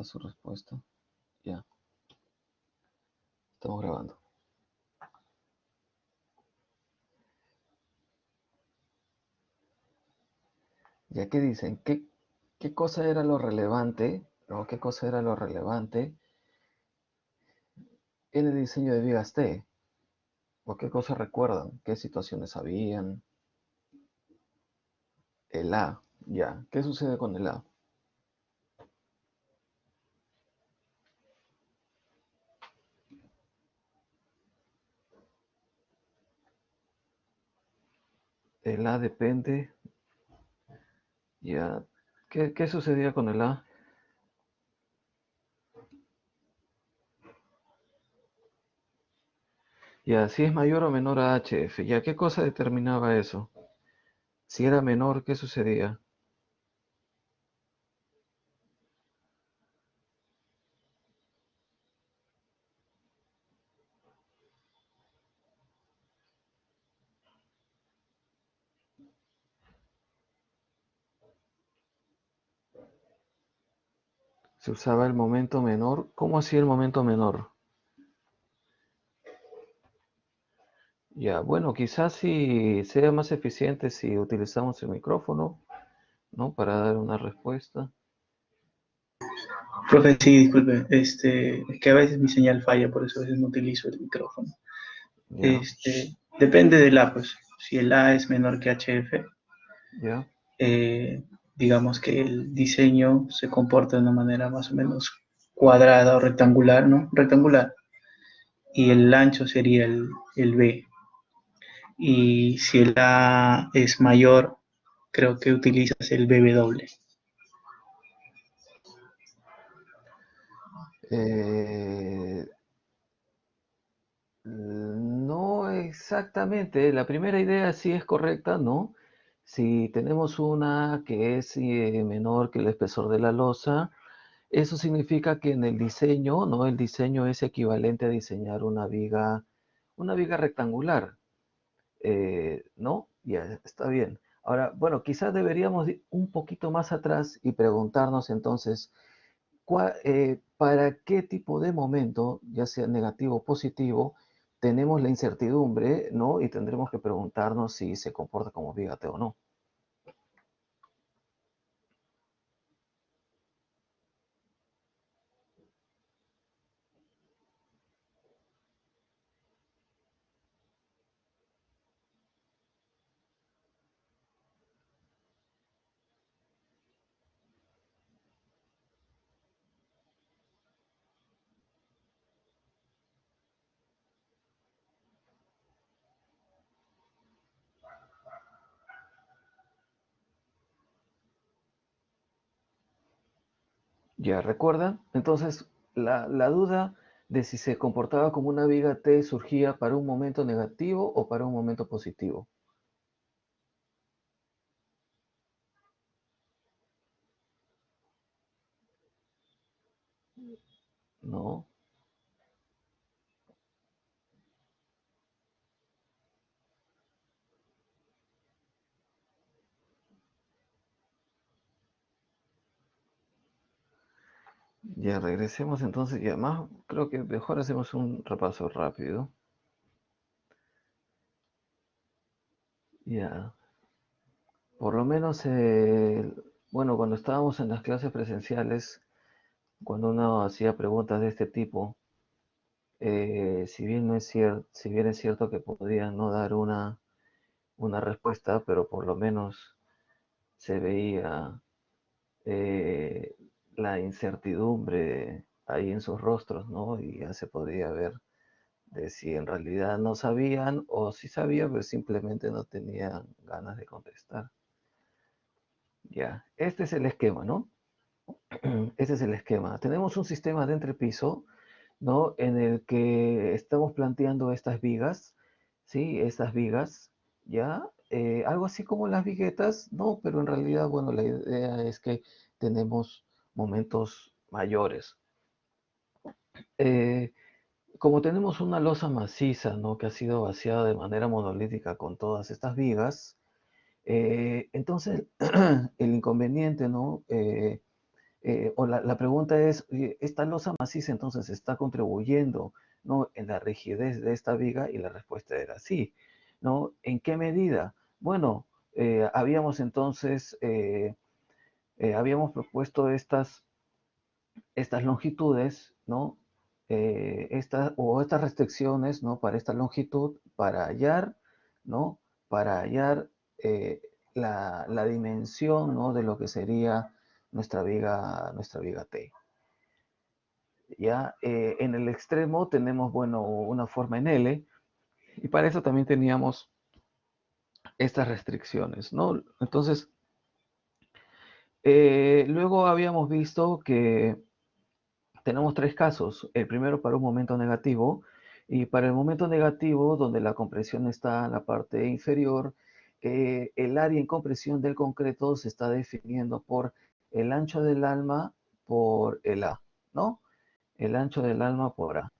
su respuesta. Ya, estamos grabando. Ya que dicen, ¿qué cosa era lo relevante? ¿No? ¿Qué cosa era lo relevante en el diseño de Vigas T? ¿O qué cosas recuerdan? ¿Qué situaciones habían? El A, ya. ¿Qué sucede con el A? El A depende, ya. ¿Qué sucedía con el A? Ya, si es mayor o menor a HF, ya, ¿qué cosa determinaba eso? Si era menor, ¿qué sucedía? Se usaba el momento menor. ¿Cómo hacía el momento menor? Ya, bueno, quizás si sea más eficiente si utilizamos el micrófono, ¿no? Para dar una respuesta. Profe, sí, disculpe, es que a veces mi señal falla, por eso a veces no utilizo el micrófono. Ya, Depende del A, pues, si el A es menor que HF, ya. eh, digamos que el diseño se comporta de una manera más o menos cuadrada o rectangular, ¿no? Rectangular. Y el ancho sería el B. Y si el A es mayor, creo que utilizas el BW. Eh, no exactamente. La primera idea sí es correcta, ¿no? Si tenemos una que es menor que el espesor de la losa, eso significa que en el diseño, ¿no? El diseño es equivalente a diseñar una viga rectangular, ¿no? Ya, está bien. Ahora, bueno, quizás deberíamos ir un poquito más atrás y preguntarnos entonces, ¿para qué tipo de momento, ya sea negativo o positivo, tenemos la incertidumbre, ¿no? Y tendremos que preguntarnos si se comporta como viga T o no. Ya, ¿recuerdan? Entonces, la duda de si se comportaba como una viga T surgía para un momento negativo o para un momento positivo, ¿no? Ya, regresemos entonces, ya más, creo que mejor hacemos un repaso rápido. Ya, por lo menos, bueno, cuando estábamos en las clases presenciales, cuando uno hacía preguntas de este tipo, si bien no es cierto, si bien es cierto que podían no dar una respuesta, pero por lo menos se veía eh, la incertidumbre ahí en sus rostros, ¿no? Y ya se podía ver de si en realidad no sabían o si sabían, pues simplemente no tenían ganas de contestar. Ya, este es el esquema, ¿no? Este es el esquema. Tenemos un sistema de entrepiso, ¿no? En el que estamos planteando estas vigas, ¿sí? Estas vigas, ¿ya? Algo así como las viguetas, ¿no? Pero en realidad, bueno, la idea es que tenemos momentos mayores. Eh, Como tenemos una losa maciza, ¿no? Que ha sido vaciada de manera monolítica con todas estas vigas, entonces el inconveniente, ¿no? o la pregunta es, ¿esta losa maciza entonces está contribuyendo, ¿no?, en la rigidez de esta viga? Y la respuesta era sí, ¿no? ¿En qué medida? Bueno, habíamos entonces, habíamos propuesto estas longitudes, ¿no? Estas restricciones, ¿no?, para esta longitud, para hallar, ¿no? Para hallar la dimensión, ¿no?, de lo que sería nuestra viga T. Ya en el extremo tenemos, bueno, una forma en L, y para eso también teníamos estas restricciones, ¿no? Entonces, luego habíamos visto que tenemos tres casos. El primero para un momento negativo, y para el momento negativo, donde la compresión está en la parte inferior, el área en compresión del concreto se está definiendo por el ancho del alma por el A, ¿no? El ancho del alma por A.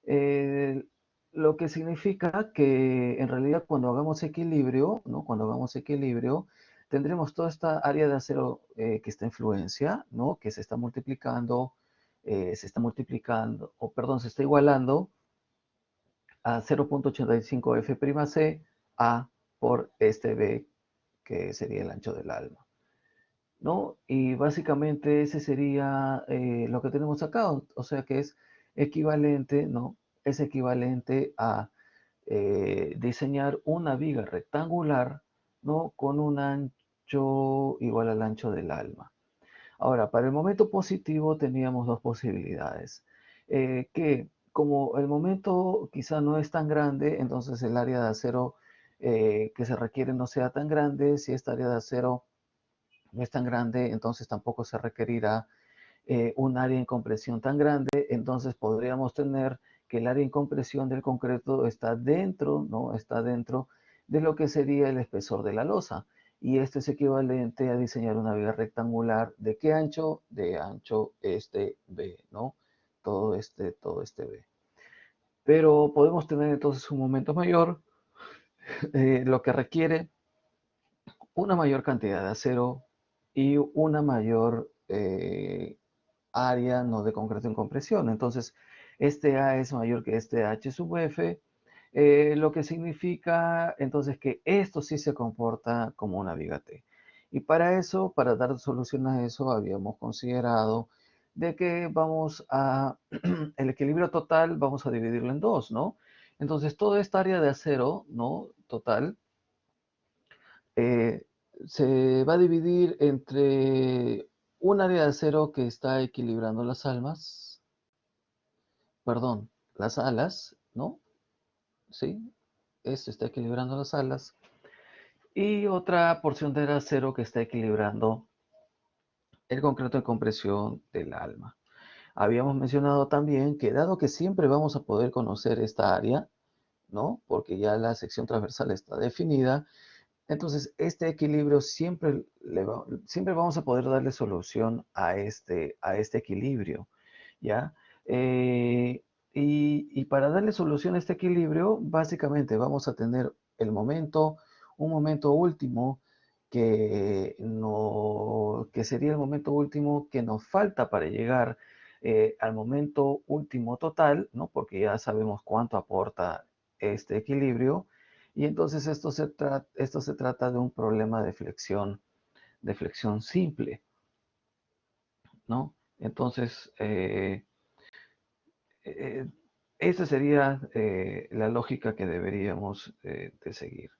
Eh, lo que significa que en realidad cuando hagamos equilibrio, ¿no? Cuando hagamos equilibrio, tendremos toda esta área de acero que está en fluencia, ¿no?, que o perdón, se está igualando a 0.85 F'C A por este B, que sería el ancho del alma, ¿no? Y básicamente ese sería lo que tenemos acá, o sea que es equivalente, ¿no? Es equivalente a diseñar una viga rectangular, ¿no?, con un ancho igual al ancho del alma. Ahora, para el momento positivo teníamos dos posibilidades, que como el momento quizá no es tan grande, entonces el área de acero que se requiere no sea tan grande. Si esta área de acero no es tan grande, entonces tampoco se requerirá un área en compresión tan grande. Entonces podríamos tener que el área en compresión del concreto está dentro, ¿no? Está dentro de lo que sería el espesor de la losa. Y esto es equivalente a diseñar una viga rectangular. ¿De qué ancho? De ancho este B, ¿no? Todo este B. Pero podemos tener entonces un momento mayor, lo que requiere una mayor cantidad de acero y una mayor área, no, de concreto en compresión. Entonces, este A es mayor que este H sub F, lo que significa entonces que esto sí se comporta como una viga T. Y para eso, para dar solución a eso, habíamos considerado de que el equilibrio total vamos a dividirlo en dos, ¿no? Entonces, toda esta área de acero, ¿no?, total, eh, se va a dividir entre un área de acero que está equilibrando las alas, ¿no? ¿Sí? Esto está equilibrando las alas. Y otra porción de acero que está equilibrando el concreto de compresión del alma. Habíamos mencionado también que dado que siempre vamos a poder conocer esta área, ¿no?, porque ya la sección transversal está definida, entonces este equilibrio siempre vamos a poder darle solución a este equilibrio, ¿ya? Y para darle solución a este equilibrio, básicamente vamos a tener un momento último que sería el momento último que nos falta para llegar al momento último total, ¿no? Porque ya sabemos cuánto aporta este equilibrio. Y entonces esto se trata de un problema de flexión simple, ¿no? Entonces, eh, esa sería la lógica que deberíamos de seguir.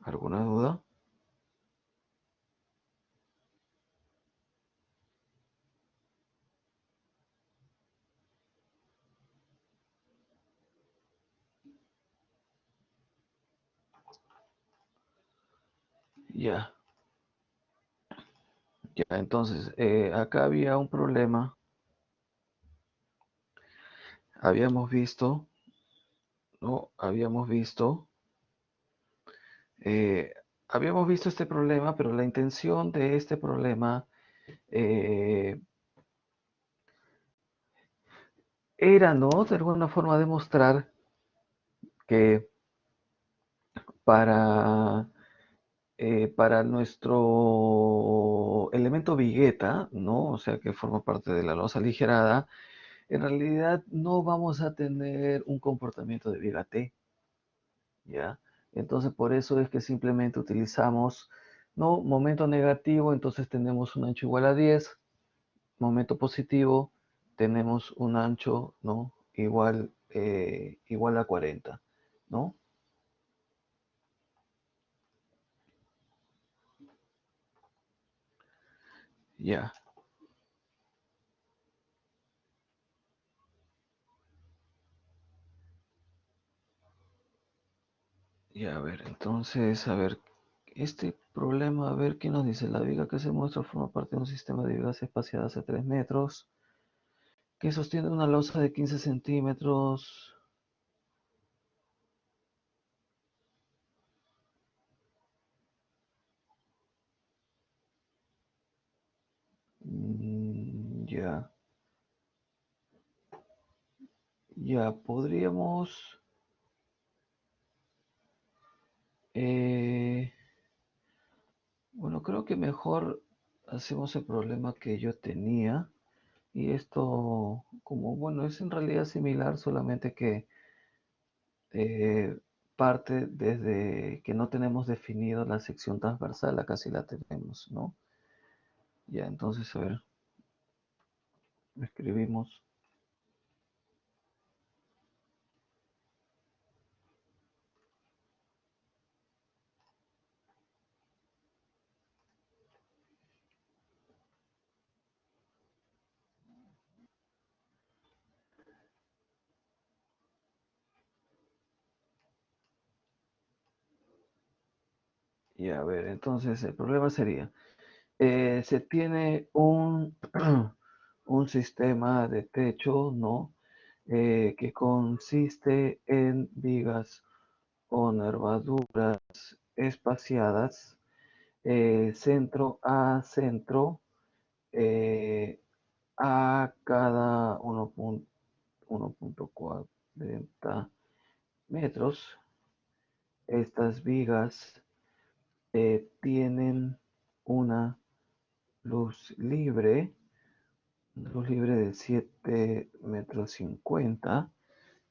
¿Alguna duda? Ya, ya. Entonces, acá había un problema. Habíamos visto, ¿no? Eh, habíamos visto este problema, pero la intención de este problema eh, era, ¿no? De alguna forma demostrar que para, para nuestro elemento vigueta, ¿no? O sea, que forma parte de la losa aligerada, en realidad no vamos a tener un comportamiento de viga T, ¿ya? Entonces, por eso es que simplemente utilizamos, ¿no? Momento negativo, entonces tenemos un ancho igual a 10, momento positivo, tenemos un ancho, ¿no? Igual a 40, ¿no? Ya, ya, a ver, entonces, a ver, este problema, a ver, ¿qué nos dice? La viga que se muestra forma parte de un sistema de vigas espaciadas a 3 metros, que sostiene una losa de 15 centímetros. Ya, ya, podríamos, eh, bueno, creo que mejor hacemos el problema que yo tenía. Y esto, como bueno, es en realidad similar, solamente que eh, parte desde que no tenemos definido la sección transversal, acá sí la tenemos, ¿no? Ya, entonces, a ver, escribimos, y a ver, entonces el problema sería, se tiene un sistema de techo, ¿no? Que consiste en vigas o nervaduras espaciadas, centro a centro, eh, a cada 1.40 metros. Estas vigas tienen una luz libre de 7 metros 50,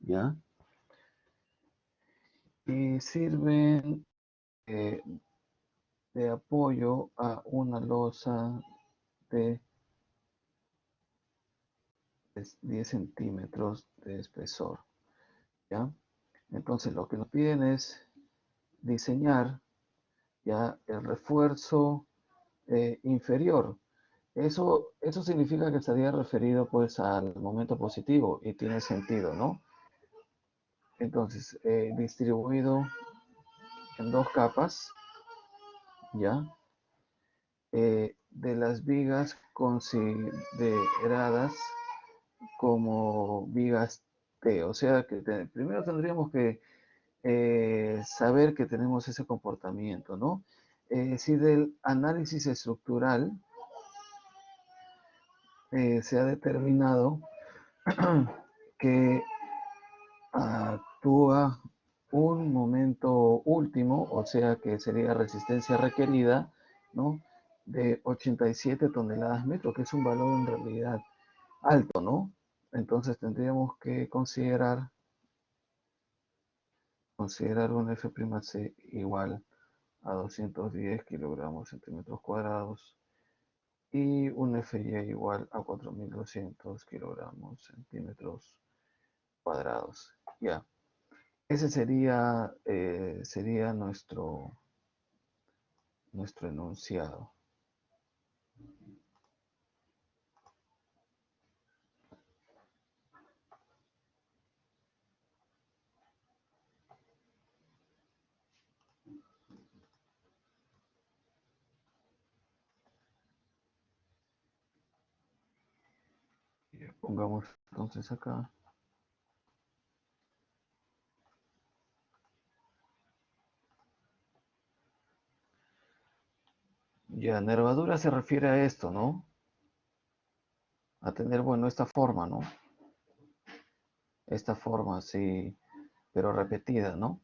¿ya? Y sirven eh, de apoyo a una losa de 10 centímetros de espesor, ¿ya? Entonces lo que nos piden es diseñar ya el refuerzo inferior. Eso significa que estaría referido pues al momento positivo y tiene sentido, ¿no? Entonces, distribuido en dos capas, ¿ya? De las vigas consideradas como vigas T. O sea que primero tendríamos que saber que tenemos ese comportamiento, ¿no? Si del análisis estructural se ha determinado que actúa un momento último, o sea que sería resistencia requerida, ¿no? De 87 toneladas metro, que es un valor en realidad alto, ¿no? Entonces tendríamos que considerar un F'C igual a 210 kilogramos centímetros cuadrados y un Fy igual a 4200 kilogramos centímetros cuadrados. Ya, ese sería nuestro enunciado. Pongamos entonces acá. Ya, nervadura se refiere a esto, ¿no? A tener, bueno, esta forma, ¿no? Esta forma, sí, pero repetida, ¿no?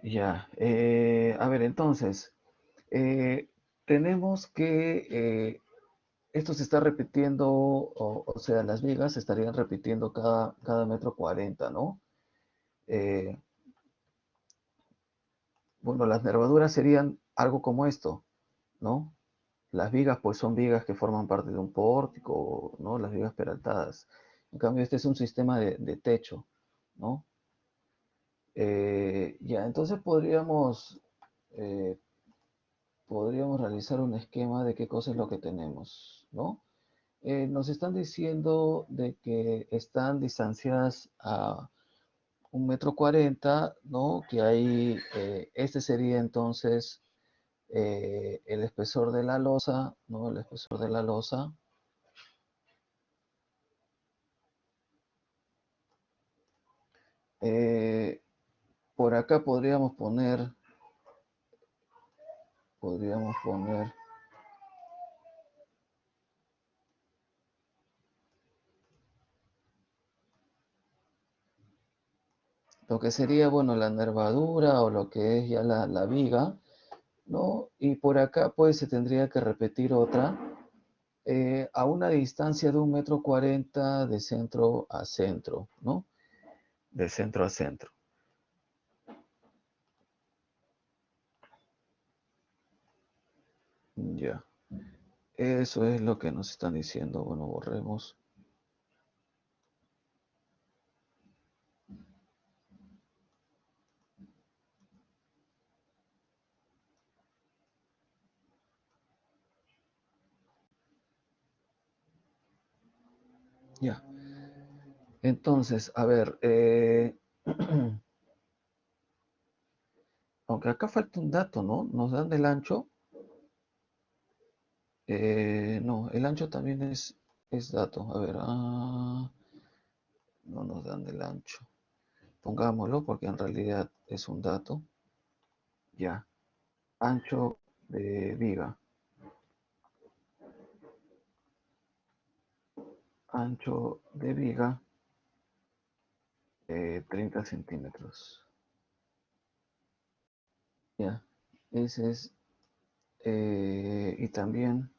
Ya, a ver, entonces, eh, tenemos que esto se está repitiendo, o sea, las vigas se estarían repitiendo cada metro 40, ¿no? Eh, bueno, las nervaduras serían algo como esto, ¿no? Las vigas, pues son vigas que forman parte de un pórtico, ¿no? Las vigas peraltadas. En cambio, este es un sistema de techo, ¿no? Ya, entonces eh, podríamos realizar un esquema de qué cosa es lo que tenemos, ¿no? Nos están diciendo de que están distanciadas a 1,40 m, ¿no? Que ahí, este sería entonces el espesor de la losa, ¿no? El espesor de la losa. Eh, por acá podríamos poner lo que sería, bueno, la nervadura o lo que es ya la viga, ¿no? Y por acá, pues, se tendría que repetir otra a una distancia de 1,40 m de centro a centro, ¿no? De centro a centro. Ya. Eso es lo que nos están diciendo. Bueno, borremos. Ya. Entonces, a ver, aunque acá falta un dato, ¿no? Nos dan el ancho. No, el ancho también es dato. A ver, no nos dan el ancho. Pongámoslo porque en realidad es un dato. Ya. Ancho de viga. Ancho de viga, 30 centímetros. Ya. Ese es. Y también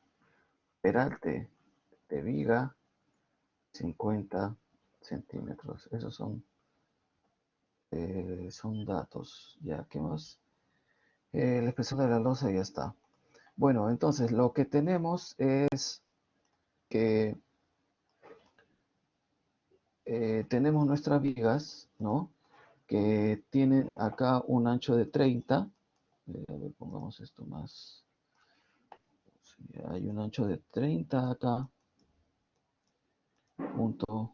peralte de viga, 50 centímetros. Esos son datos. Ya, ¿qué más? El espesor de la losa ya está. Bueno, entonces lo que tenemos es que tenemos nuestras vigas, ¿no? Que tienen acá un ancho de 30. A ver, pongamos esto más. Sí, hay un ancho de 30 acá, punto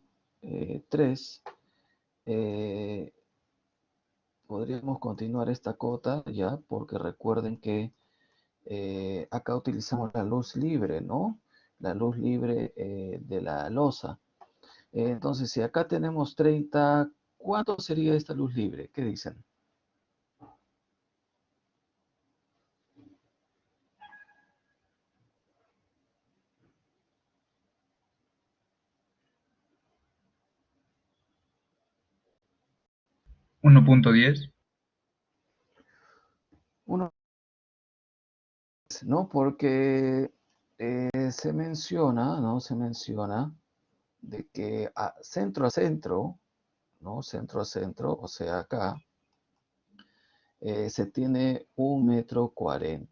3. Eh, Podríamos continuar esta cota ya, porque recuerden que acá utilizamos la luz libre, ¿no? La luz libre de la losa. Entonces, si acá tenemos 30, ¿cuánto sería esta luz libre? ¿Qué dicen? 1.10. Uno, ¿no? Porque se menciona, ¿no? Se menciona de que a centro, ¿no? Centro a centro, o sea, acá, se tiene 1,40 m,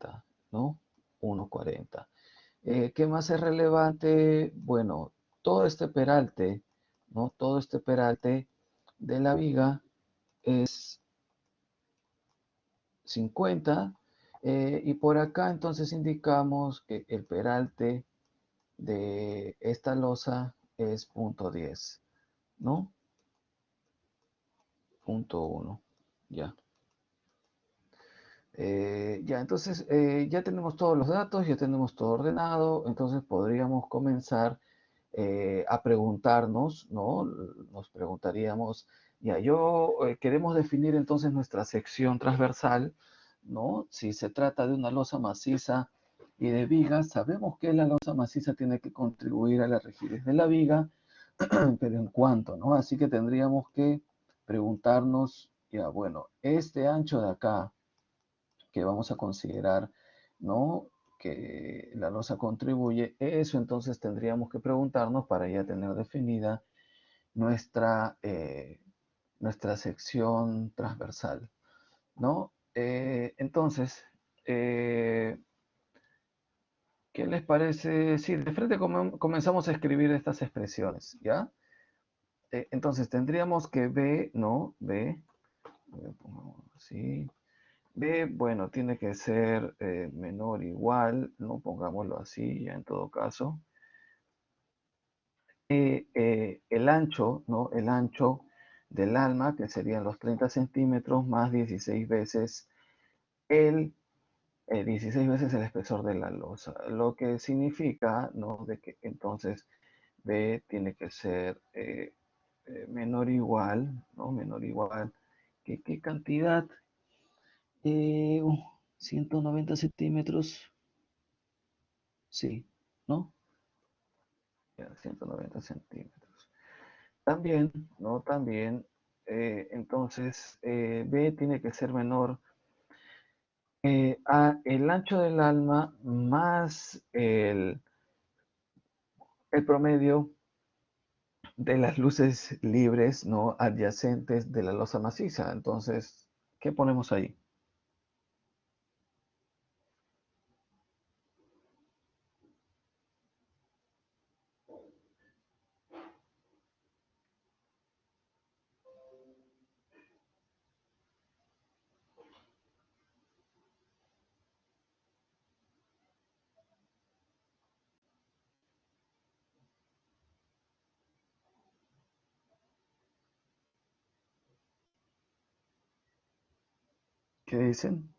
¿no? 1,40 m. ¿Qué más es relevante? Bueno, todo este peralte, ¿no? Todo este peralte de la viga es 50, y por acá entonces indicamos que el peralte de esta losa es punto 10, ¿no? Punto 1, ya. Ya, entonces ya tenemos todos los datos, ya tenemos todo ordenado, entonces podríamos comenzar a preguntarnos, ¿no? Nos preguntaríamos, ya, queremos definir entonces nuestra sección transversal, ¿no? Si se trata de una losa maciza y de vigas, sabemos que la losa maciza tiene que contribuir a la rigidez de la viga, pero ¿en cuánto, no? Así que tendríamos que preguntarnos, ya, bueno, este ancho de acá, que vamos a considerar, ¿no? Que la losa contribuye, eso entonces tendríamos que preguntarnos para ya tener definida nuestra, nuestra sección transversal, ¿no? Entonces, ¿qué les parece? Sí, de frente comenzamos a escribir estas expresiones, ¿ya? Entonces tendríamos que B, ¿no? B, pongamos así. B, bueno, tiene que ser menor o igual, ¿no? Pongámoslo así, ya en todo caso. El ancho, ¿no? El ancho del alma, que serían los 30 centímetros, más 16 veces el 16 veces el espesor de la losa, lo que significa, ¿no? De que entonces B tiene que ser menor o igual, ¿no? Menor o igual, ¿qué cantidad? Eh, uh, 190 centímetros, sí, ¿no? Ya, 190 centímetros. También, ¿no? También, entonces, B tiene que ser menor a el ancho del alma más el promedio de las luces libres, ¿no? Adyacentes de la losa maciza. Entonces, ¿qué ponemos ahí? ¿Qué dicen?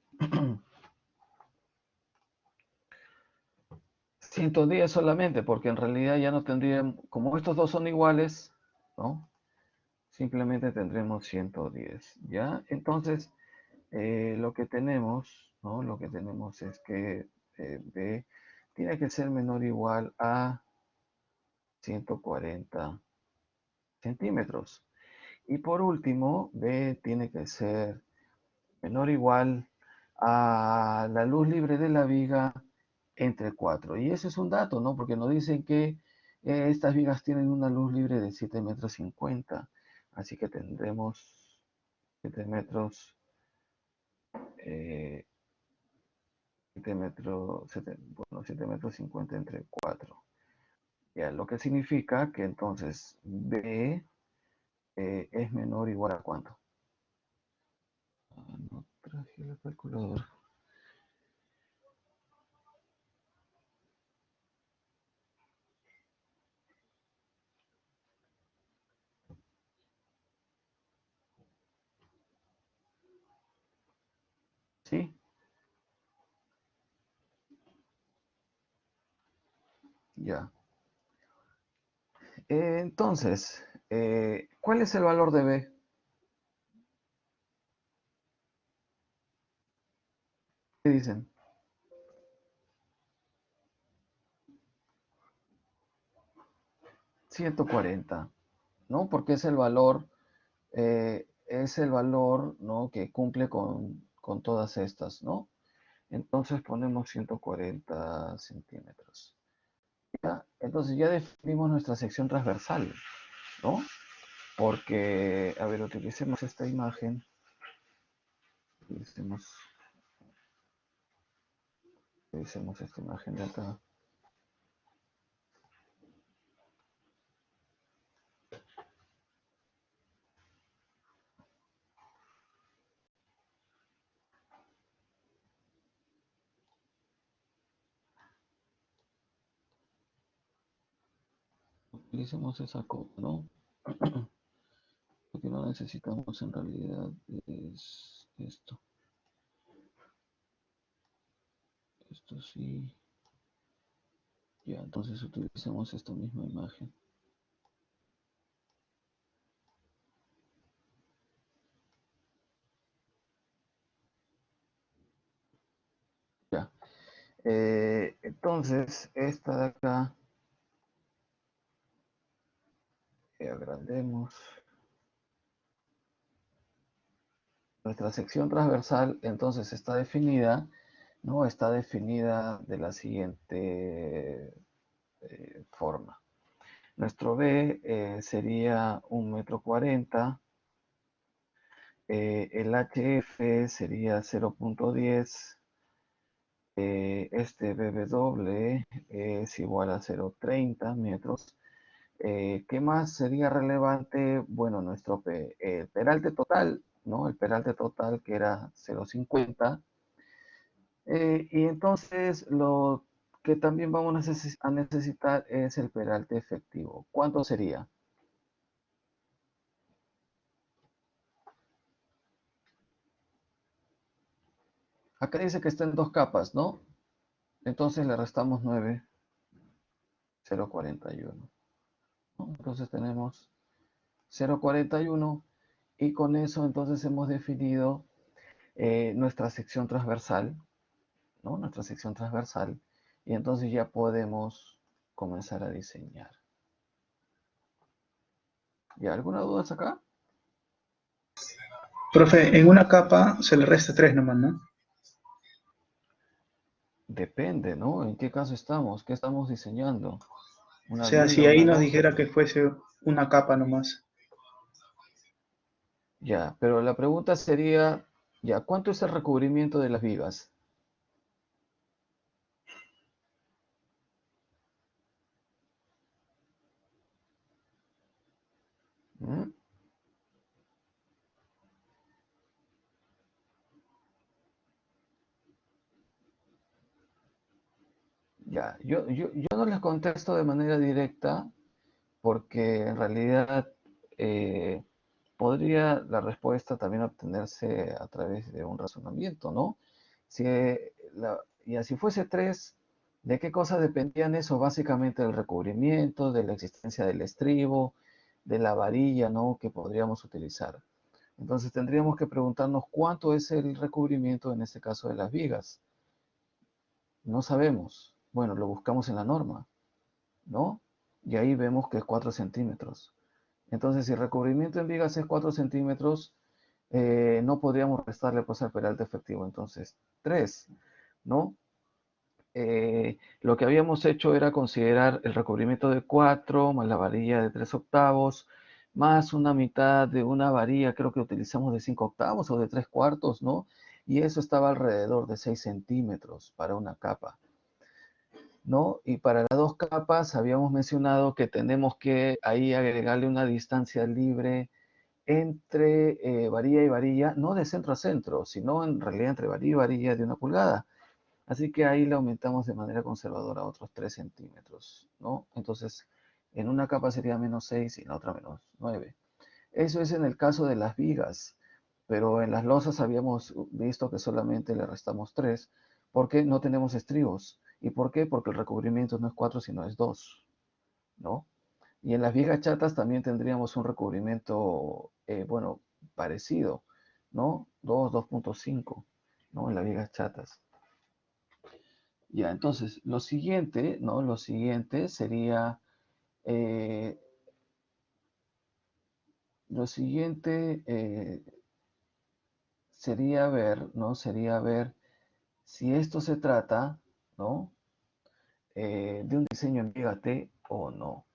110 solamente, porque en realidad ya no tendrían, como estos dos son iguales, ¿no? Simplemente tendremos 110, ¿ya? Entonces, lo que tenemos, ¿no? Lo que tenemos es que B tiene que ser menor o igual a 140 centímetros. Y por último, B tiene que ser menor o igual a la luz libre de la viga entre 4. Y ese es un dato, ¿no? Porque nos dicen que estas vigas tienen una luz libre de 7 metros 50. Así que tendremos 7 metros, eh, 7 metros, bueno, 7 metros 50 entre 4. Ya, lo que significa que entonces B es menor o igual a cuánto. Ah, no traje la calculadora. ¿Sí? Ya. Entonces, ¿cuál es el valor de B? ¿Qué dicen? 140, ¿no? Porque es el valor, ¿no? Que cumple con todas estas, ¿no? Entonces ponemos 140 centímetros. ¿Ya? Entonces ya definimos nuestra sección transversal, ¿no? Porque, a ver, utilicemos esta imagen. Utilicemos, utilicemos esta imagen de acá. Utilicemos esa copa, ¿no? Lo que no necesitamos en realidad es esto. Esto sí. Ya, entonces utilicemos esta misma imagen. Entonces, esta de acá, agrandemos. Nuestra sección transversal entonces está definida, ¿no? Está definida de la siguiente forma. Nuestro B sería 1,40 m, el HF sería 0,10, este BW es igual a 0,30 metros. ¿Qué más sería relevante? Bueno, nuestro peralte total, ¿no? El peralte total que era 0,50. Y entonces lo que también vamos a necesitar es el peralte efectivo. ¿Cuánto sería? Acá dice que está en dos capas, ¿no? Entonces le restamos 9, 0,41. ¿No? Entonces tenemos 0,41 y con eso entonces hemos definido nuestra sección transversal, ¿no? Nuestra sección transversal, y entonces ya podemos comenzar a diseñar. ¿Ya alguna duda acá? Profe, en una capa se le resta 3 nomás, ¿no? Depende, ¿no? ¿En qué caso estamos? ¿Qué estamos diseñando? O ¿Una sea, viga, si ahí una nos losa? dijera que fuese una capa nomás. Ya, pero la pregunta sería, ya, ¿cuánto es el recubrimiento de las vigas? ¿Mm? Ya, yo no les contesto de manera directa porque en realidad eh, podría la respuesta también obtenerse a través de un razonamiento, ¿no? Si, y así fuese tres, ¿de qué cosas dependían eso? Básicamente del recubrimiento, de la existencia del estribo, de la varilla, ¿no? Que podríamos utilizar. Entonces tendríamos que preguntarnos cuánto es el recubrimiento en este caso de las vigas. No sabemos. Bueno, lo buscamos en la norma, ¿no? Y ahí vemos que es 4 centímetros. Entonces, si el recubrimiento en vigas es 4 centímetros, no podríamos restarle pues al peralte efectivo. Entonces, 3, ¿no? Lo que habíamos hecho era considerar el recubrimiento de 4 más la varilla de 3 octavos, más una mitad de una varilla, creo que utilizamos de 5 octavos o de 3 cuartos, ¿no? Y eso estaba alrededor de 6 centímetros para una capa, ¿no? Y para las dos capas habíamos mencionado que tenemos que ahí agregarle una distancia libre entre varilla y varilla, no de centro a centro, sino en realidad entre varilla y varilla de 1 pulgada. Así que ahí le aumentamos de manera conservadora a otros 3 centímetros, ¿no? Entonces, en una capa sería -6 y en la otra -9. Eso es en el caso de las vigas, pero en las losas habíamos visto que solamente le restamos 3 porque no tenemos estribos. ¿Y por qué? Porque el recubrimiento no es 4 sino es 2, ¿no? Y en las vigas chatas también tendríamos un recubrimiento, bueno, parecido, ¿no? 2, 2,5, ¿no? En las vigas chatas. Ya, entonces, lo siguiente, ¿no? Lo siguiente sería, eh, lo siguiente sería ver, ¿no? Sería ver si esto se trata, ¿no? De un diseño en viga T o no,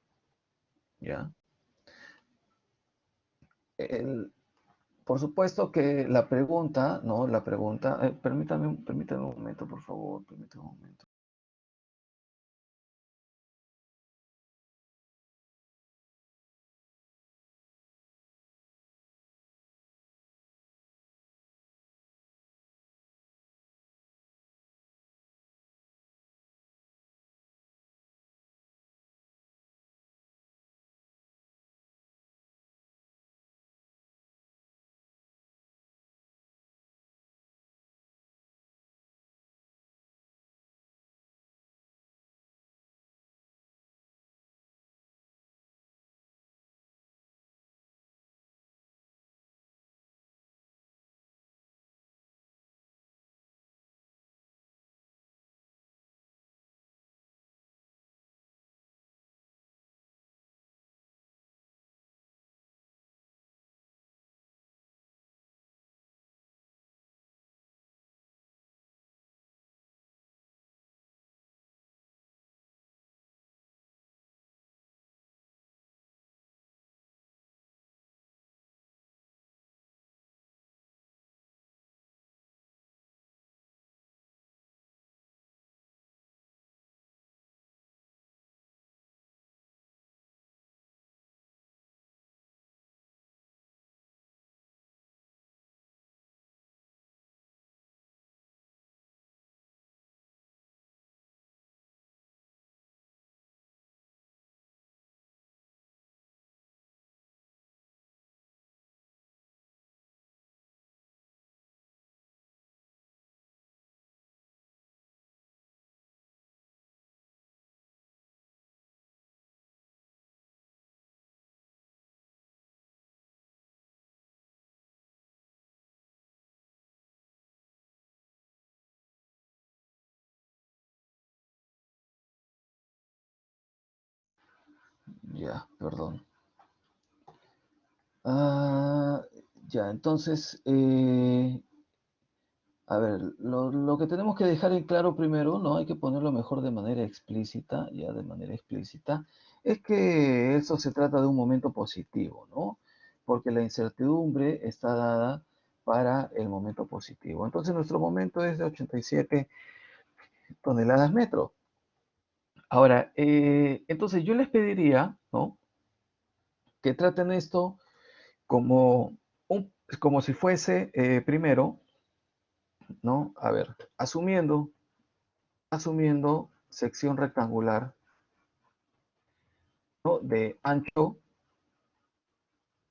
¿ya? El, por supuesto que la pregunta, ¿no? La pregunta, permítame un momento, por favor, permítame un momento. Ya, perdón. Ah, ya, entonces, a ver, lo que tenemos que dejar en claro primero, ¿no? Hay que ponerlo mejor de manera explícita, ya de manera explícita, es que eso se trata de un momento positivo, ¿no? Porque la incertidumbre está dada para el momento positivo. Entonces nuestro momento es de 87 toneladas metro. Ahora, entonces yo les pediría, ¿no? Que traten esto como, como si fuese, primero, ¿no? A ver, asumiendo sección rectangular, ¿no? De ancho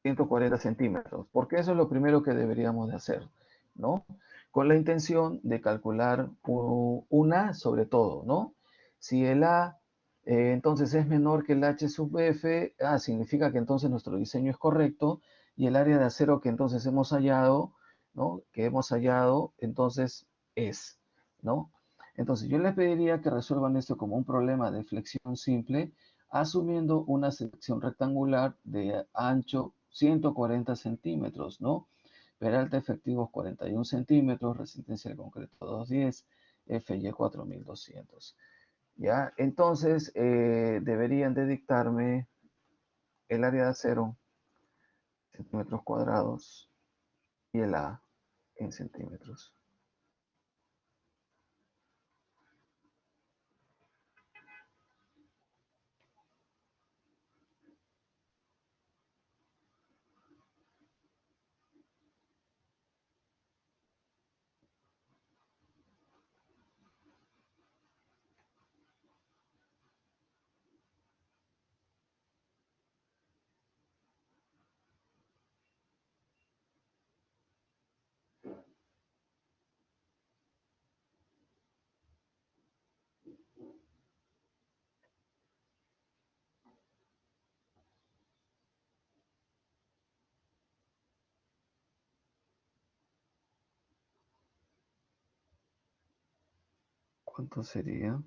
140 centímetros, porque eso es lo primero que deberíamos de hacer, ¿no? Con la intención de calcular una sobre todo, ¿no? Si el A entonces es menor que el H sub F, significa que entonces nuestro diseño es correcto y el área de acero que entonces hemos hallado, ¿no? Que hemos hallado, entonces es, ¿no? Entonces yo les pediría que resuelvan esto como un problema de flexión simple, asumiendo una sección rectangular de ancho 140 centímetros, ¿no? Peralta efectivos 41 centímetros, resistencia del concreto 210, FY 4200. ¿Ya? Entonces, deberían de dictarme el área de acero, centímetros cuadrados, y el A en centímetros. ¿Cuánto sería?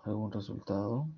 ¿Algún resultado?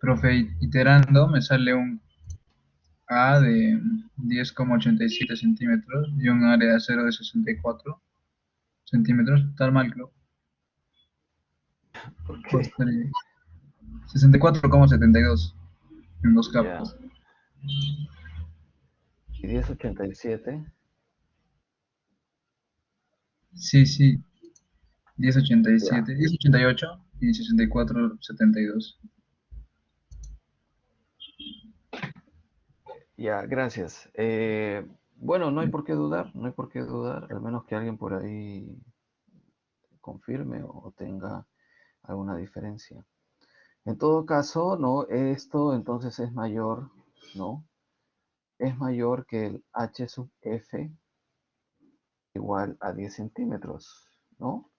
Profe, iterando me sale un A de 10,87 centímetros y un área de 0 de 64 centímetros. Está mal, creo. O Ok, estaría 64,72 en dos ya. capas. Y 1087. Sí, sí, Ya, 10,87, 10,88 y 64,72. ya, gracias. Bueno, no hay por qué dudar, no hay por qué dudar, al menos que alguien por ahí confirme o tenga alguna diferencia. En todo caso, ¿no? Esto entonces es mayor, ¿no? Es mayor que el h sub f igual a 10 centímetros, ¿no?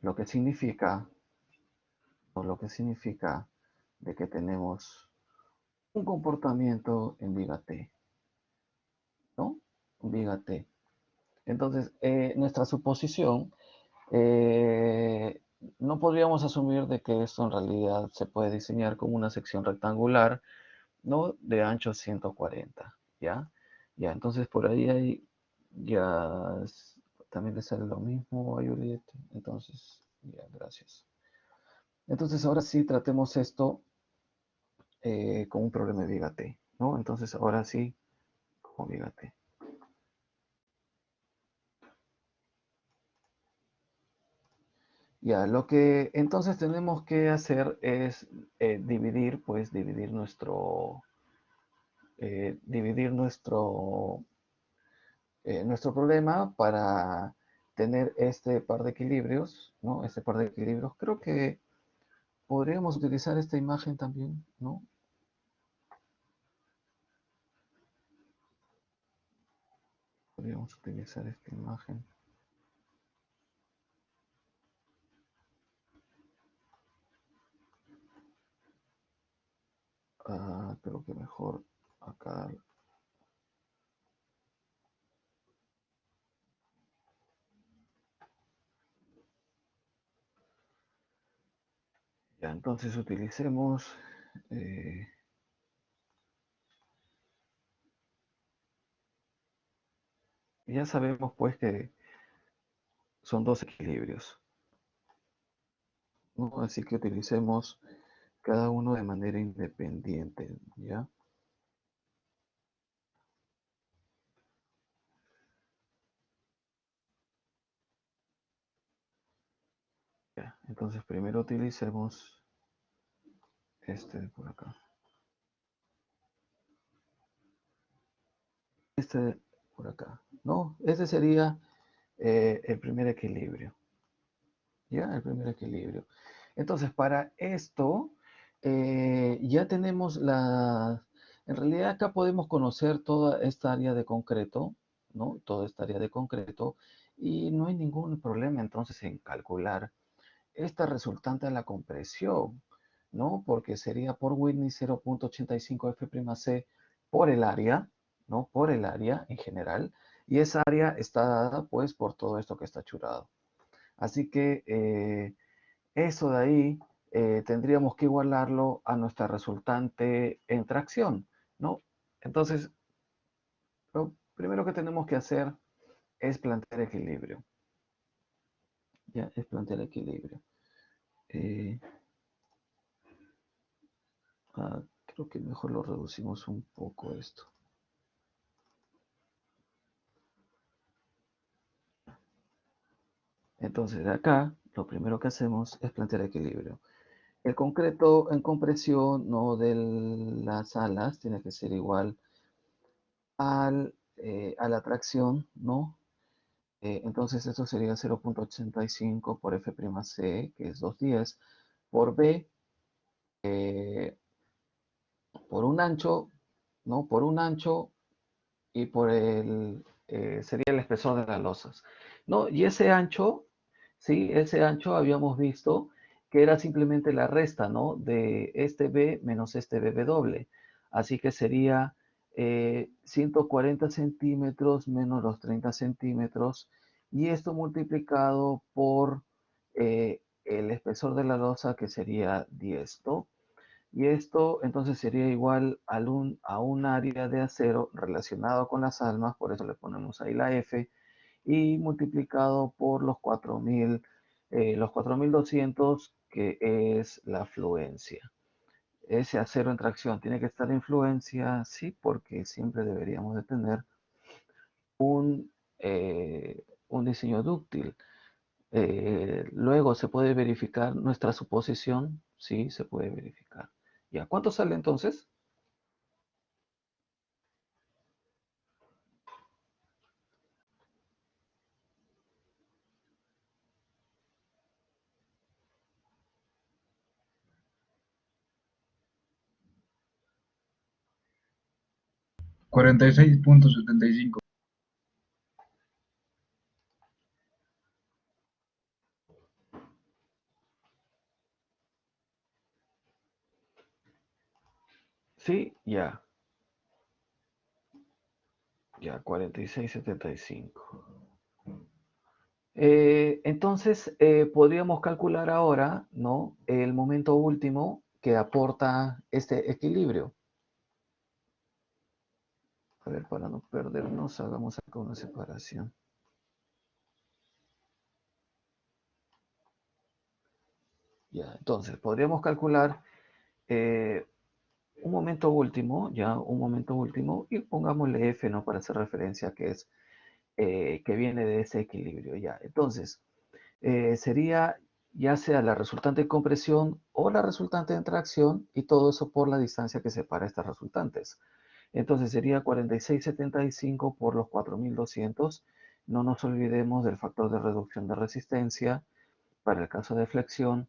Lo que significa, o lo que significa de que tenemos un comportamiento en viga t, ¿no? Viga t. Entonces, nuestra suposición, eh, no podríamos asumir de que esto en realidad se puede diseñar como una sección rectangular, ¿no? De ancho 140, ¿ya? Ya, entonces por ahí hay, ya también le sale lo mismo a Juliet, entonces, ya, gracias. Entonces ahora sí tratemos esto con un problema de viga t, ¿no? Entonces ahora sí, como viga t. Ya, lo que entonces tenemos que hacer es dividir, pues dividir nuestro problema para tener este par de equilibrios, ¿no? Este par de equilibrios. Creo que podríamos utilizar esta imagen también, ¿no? Podríamos utilizar esta imagen. Creo que mejor acá. Ya, entonces utilicemos. eh, ya sabemos pues que son dos equilibrios, ¿no? Así que utilicemos cada uno de manera independiente, ¿ya? Ya, entonces primero utilicemos este de por acá. Este por acá, ¿no? Este sería el primer equilibrio, ¿ya? El primer equilibrio. Entonces, para esto, ya tenemos la... En realidad acá podemos conocer toda esta área de concreto, ¿no? Toda esta área de concreto, y no hay ningún problema entonces en calcular esta resultante de la compresión, ¿no? Porque sería por Whitney 0.85 F'C por el área, ¿no? Por el área en general, y esa área está dada pues por todo esto que está churado. Así que eso de ahí tendríamos que igualarlo a nuestra resultante en tracción, ¿no? Entonces, lo primero que tenemos que hacer es plantear equilibrio. Ya, es plantear equilibrio. Eh, creo que mejor lo reducimos un poco esto. Entonces, de acá, lo primero que hacemos es plantear equilibrio. El concreto en compresión, no de las alas, tiene que ser igual a la tracción, ¿no? Entonces esto sería 0.85 por F'C, que es 210, por B, eh, por un ancho, ¿no? Por un ancho y por sería el espesor de las losas, ¿no? Y ese ancho, ¿sí? Ese ancho habíamos visto que era simplemente la resta, ¿no? De este B menos este BB doble. Así que sería 140 centímetros menos los 30 centímetros y esto multiplicado por el espesor de la losa que sería 10, ¿no? Y esto entonces sería igual a un área de acero relacionado con las almas, por eso le ponemos ahí la F, y multiplicado por los 4.200, que es la fluencia. Ese acero en tracción tiene que estar en fluencia, sí, porque siempre deberíamos de tener un diseño dúctil. Luego se puede verificar nuestra suposición, sí, se puede verificar. ¿Ya cuánto sale entonces? 46.75. Sí, ya, ya, 46,75. Entonces, podríamos calcular ahora, ¿no? El momento último que aporta este equilibrio. A ver, para no perdernos, hagamos acá una separación. Ya, entonces, podríamos calcular eh, un momento último, ya, un momento último, y pongámosle F, ¿no? Para hacer referencia que es, que viene de ese equilibrio, ya. Entonces, sería ya sea la resultante de compresión o la resultante de tracción, y todo eso por la distancia que separa estas resultantes. Entonces sería 46,75 por los 4.200. No nos olvidemos del factor de reducción de resistencia para el caso de flexión.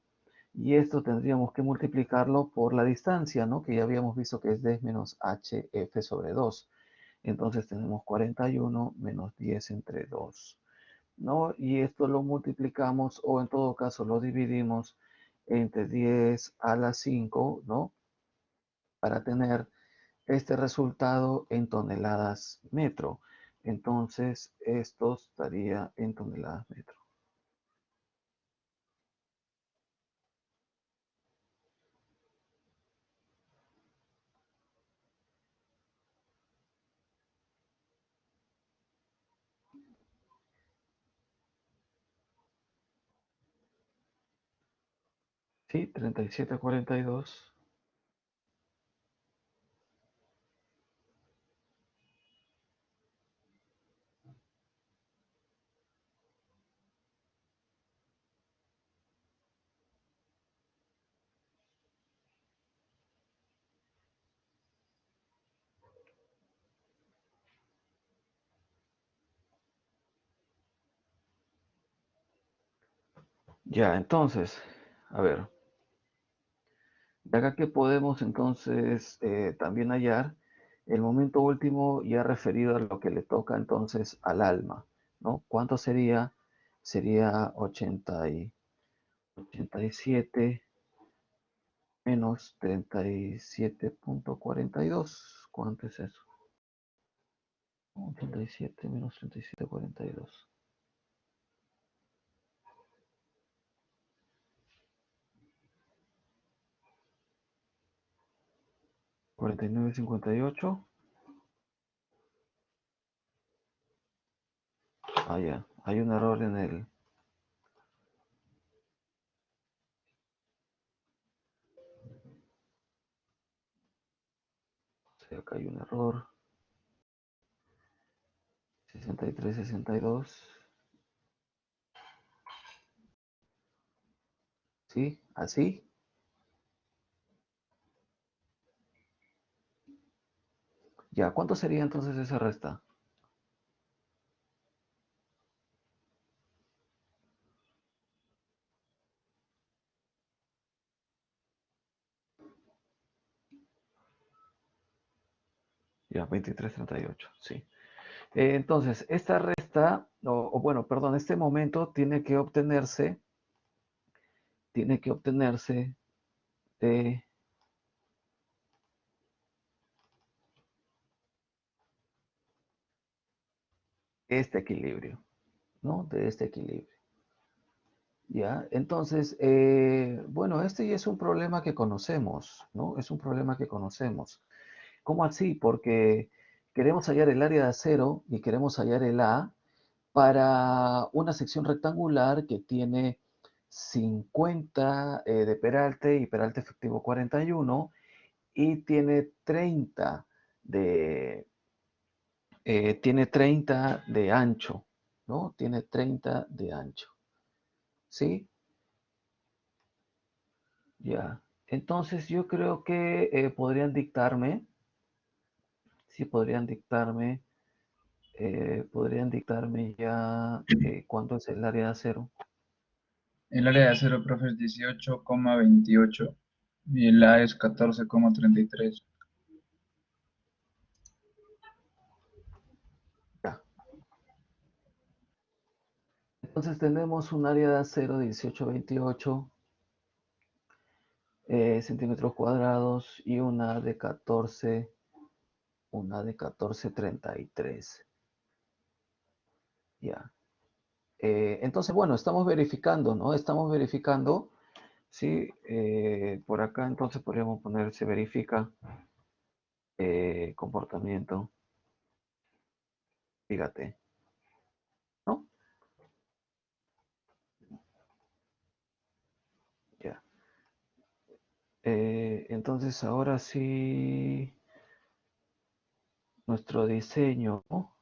Y esto tendríamos que multiplicarlo por la distancia, ¿no? Que ya habíamos visto que es D menos HF sobre 2. Entonces tenemos 41 menos 10 entre 2, ¿no? Y esto lo multiplicamos, o en todo caso lo dividimos entre 10 a la 5, ¿no? Para tener este resultado en toneladas metro. Entonces, esto estaría en toneladas metro. Sí, 37,42. Ya, entonces, a ver, de acá que podemos entonces también hallar el momento último ya referido a lo que le toca entonces al alma, ¿no? ¿Cuánto sería? Sería 87 menos 37,42. ¿Cuánto es eso? 87 menos 37,42. 49,58. Ah, ya. Hay un error en el. Sí, acá hay un error. 63, 62. ¿Sí? ¿Así? Ya. ¿Cuánto sería entonces esa resta? Ya, 23,38. Sí. Entonces, esta resta, o bueno, perdón, este momento tiene que obtenerse de este equilibrio, ¿no? De este equilibrio. ¿Ya? Entonces, bueno, este ya es un problema que conocemos, ¿no? Es un problema que conocemos. ¿Cómo así? Porque queremos hallar el área de acero y queremos hallar el A para una sección rectangular que tiene 50 de peralte y peralte efectivo 41 y tiene 30 de, tiene 30 de ancho, ¿no? Tiene 30 de ancho, ¿sí? Ya. Entonces yo creo que podrían dictarme, sí podrían dictarme ya cuánto es el área de acero. El área de acero, profe, es 18,28 y el A es 14,33. Ya. Entonces tenemos un área de acero de 18,28 centímetros cuadrados y una de 14,33. Ya. Entonces, bueno, estamos verificando, ¿no? Estamos verificando, ¿sí? Por acá entonces podríamos poner, se verifica comportamiento, fíjate, ¿no? Ya. Entonces, ahora sí, nuestro diseño, ¿no?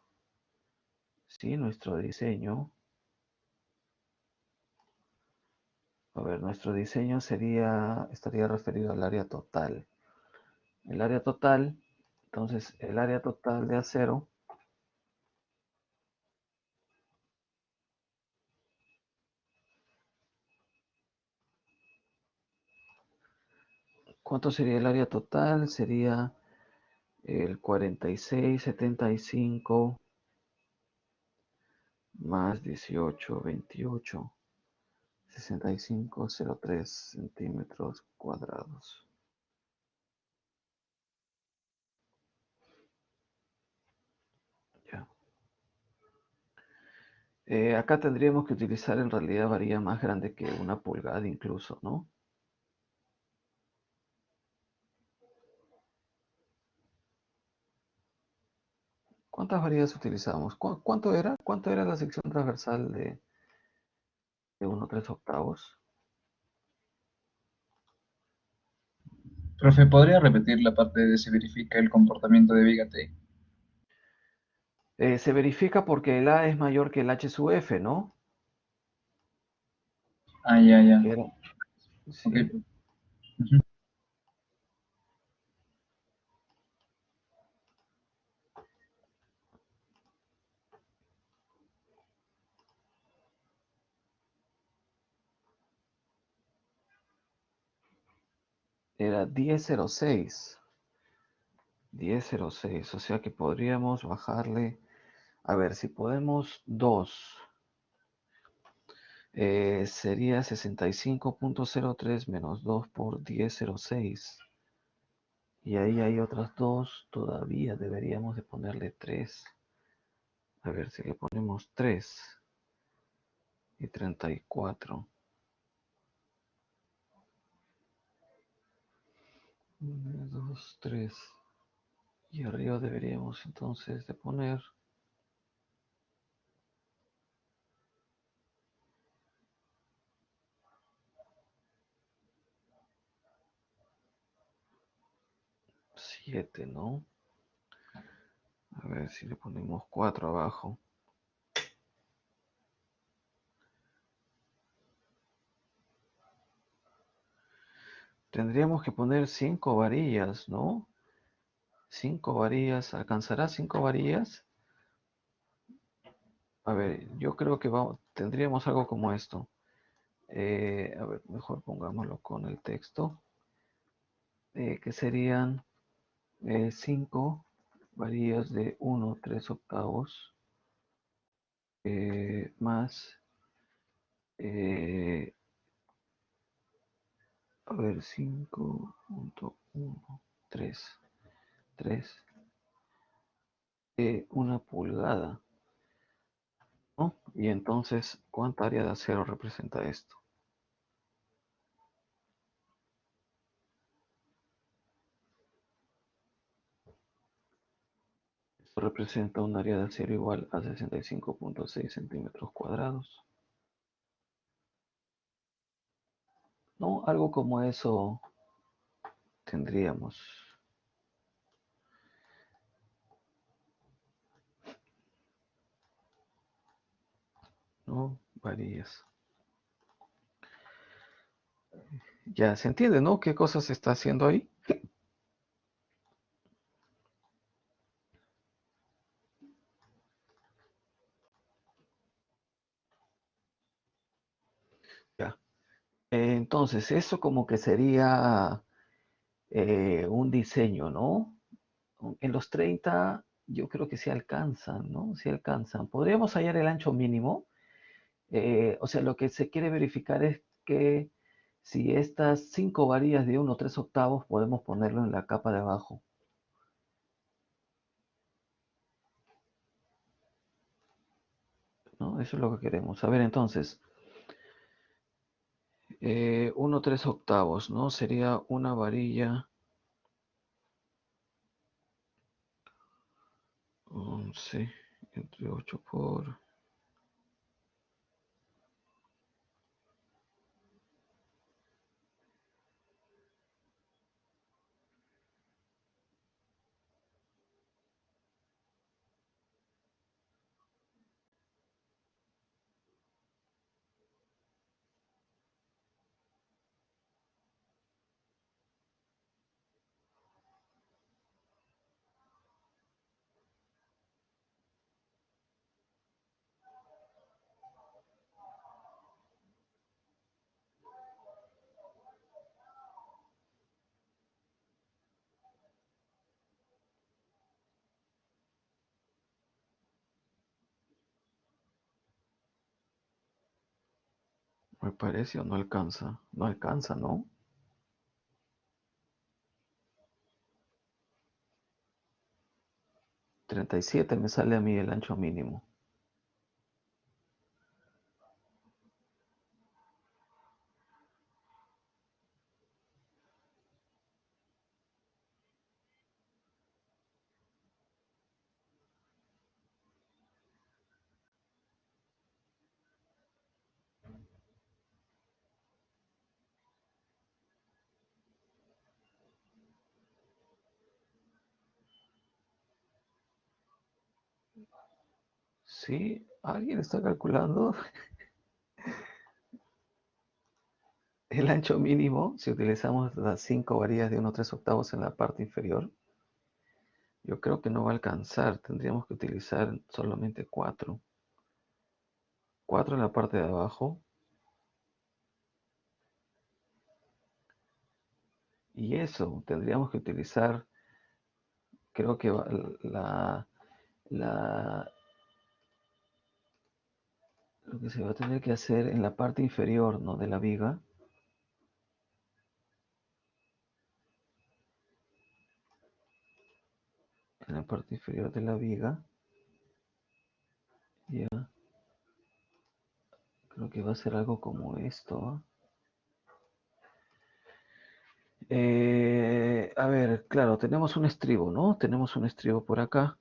Sí, nuestro diseño. A ver, nuestro diseño estaría referido al área total. El área total, entonces el área total de acero, ¿cuánto sería el área total? Sería el 46,75 más 18,28, 65,03 centímetros cuadrados. Ya. Acá tendríamos que utilizar en realidad varilla más grande que 1 pulgada incluso, ¿no? ¿Cuántas varillas utilizamos? ¿Cuánto era? ¿Cuánto era la sección transversal de 1,3/8? Profe, ¿podría repetir la parte de se verifica el comportamiento de Bigate? Se verifica porque el A es mayor que el H sub F, ¿no? Ah, ya, ya. Era, Ok. sí, Ujú. era 10,06. 10,06, o sea que podríamos bajarle, a ver, si podemos 2, sería 65,03 menos 2 por 10,06. Y ahí hay otras dos, todavía deberíamos de ponerle 3. A ver si le ponemos 3 y 34. 1, 2, 3. Y arriba deberíamos entonces de poner 7, ¿no? A ver si le ponemos 4 abajo. Tendríamos que poner 5 varillas, ¿no? 5 varillas. ¿Alcanzará 5 varillas? A ver, yo creo que tendríamos algo como esto. A ver, mejor pongámoslo con el texto. Que serían 5 varillas de 1,3/8 más, eh, a ver, 5,13, 3, 1 pulgada, ¿no? Y entonces, ¿cuánta área de acero representa esto? Esto representa un área de acero igual a 65.6 centímetros cuadrados. ¿No? Algo como eso tendríamos. ¿No? Varillas. Ya se entiende, ¿no? ¿Qué cosas se está haciendo ahí? Ya. Entonces, eso como que sería un diseño, ¿no? En los 30 yo creo que sí alcanzan, ¿no? Sí alcanzan. Podríamos hallar el ancho mínimo. O sea, lo que se quiere verificar es que si estas 5 varillas de 1 o 3 octavos podemos ponerlo en la capa de abajo, ¿no? Eso es lo que queremos. A ver, entonces, 1 3 octavos, ¿no? Sería una varilla, 11 entre 8 por... Me parece o no alcanza. No alcanza, ¿no? 37 me sale a mí el ancho mínimo. ¿Sí? ¿Alguien está calculando el ancho mínimo si utilizamos las 5 varillas de 1 3 octavos en la parte inferior? Yo creo que no va a alcanzar. Tendríamos que utilizar solamente 4. 4 en la parte de abajo. Y eso, tendríamos que utilizar, creo que la, lo que se va a tener que hacer en la parte inferior, ¿no? De la viga. En la parte inferior de la viga. Ya, creo que va a ser algo como esto. A ver, claro, tenemos un estribo, ¿no? Tenemos un estribo por acá.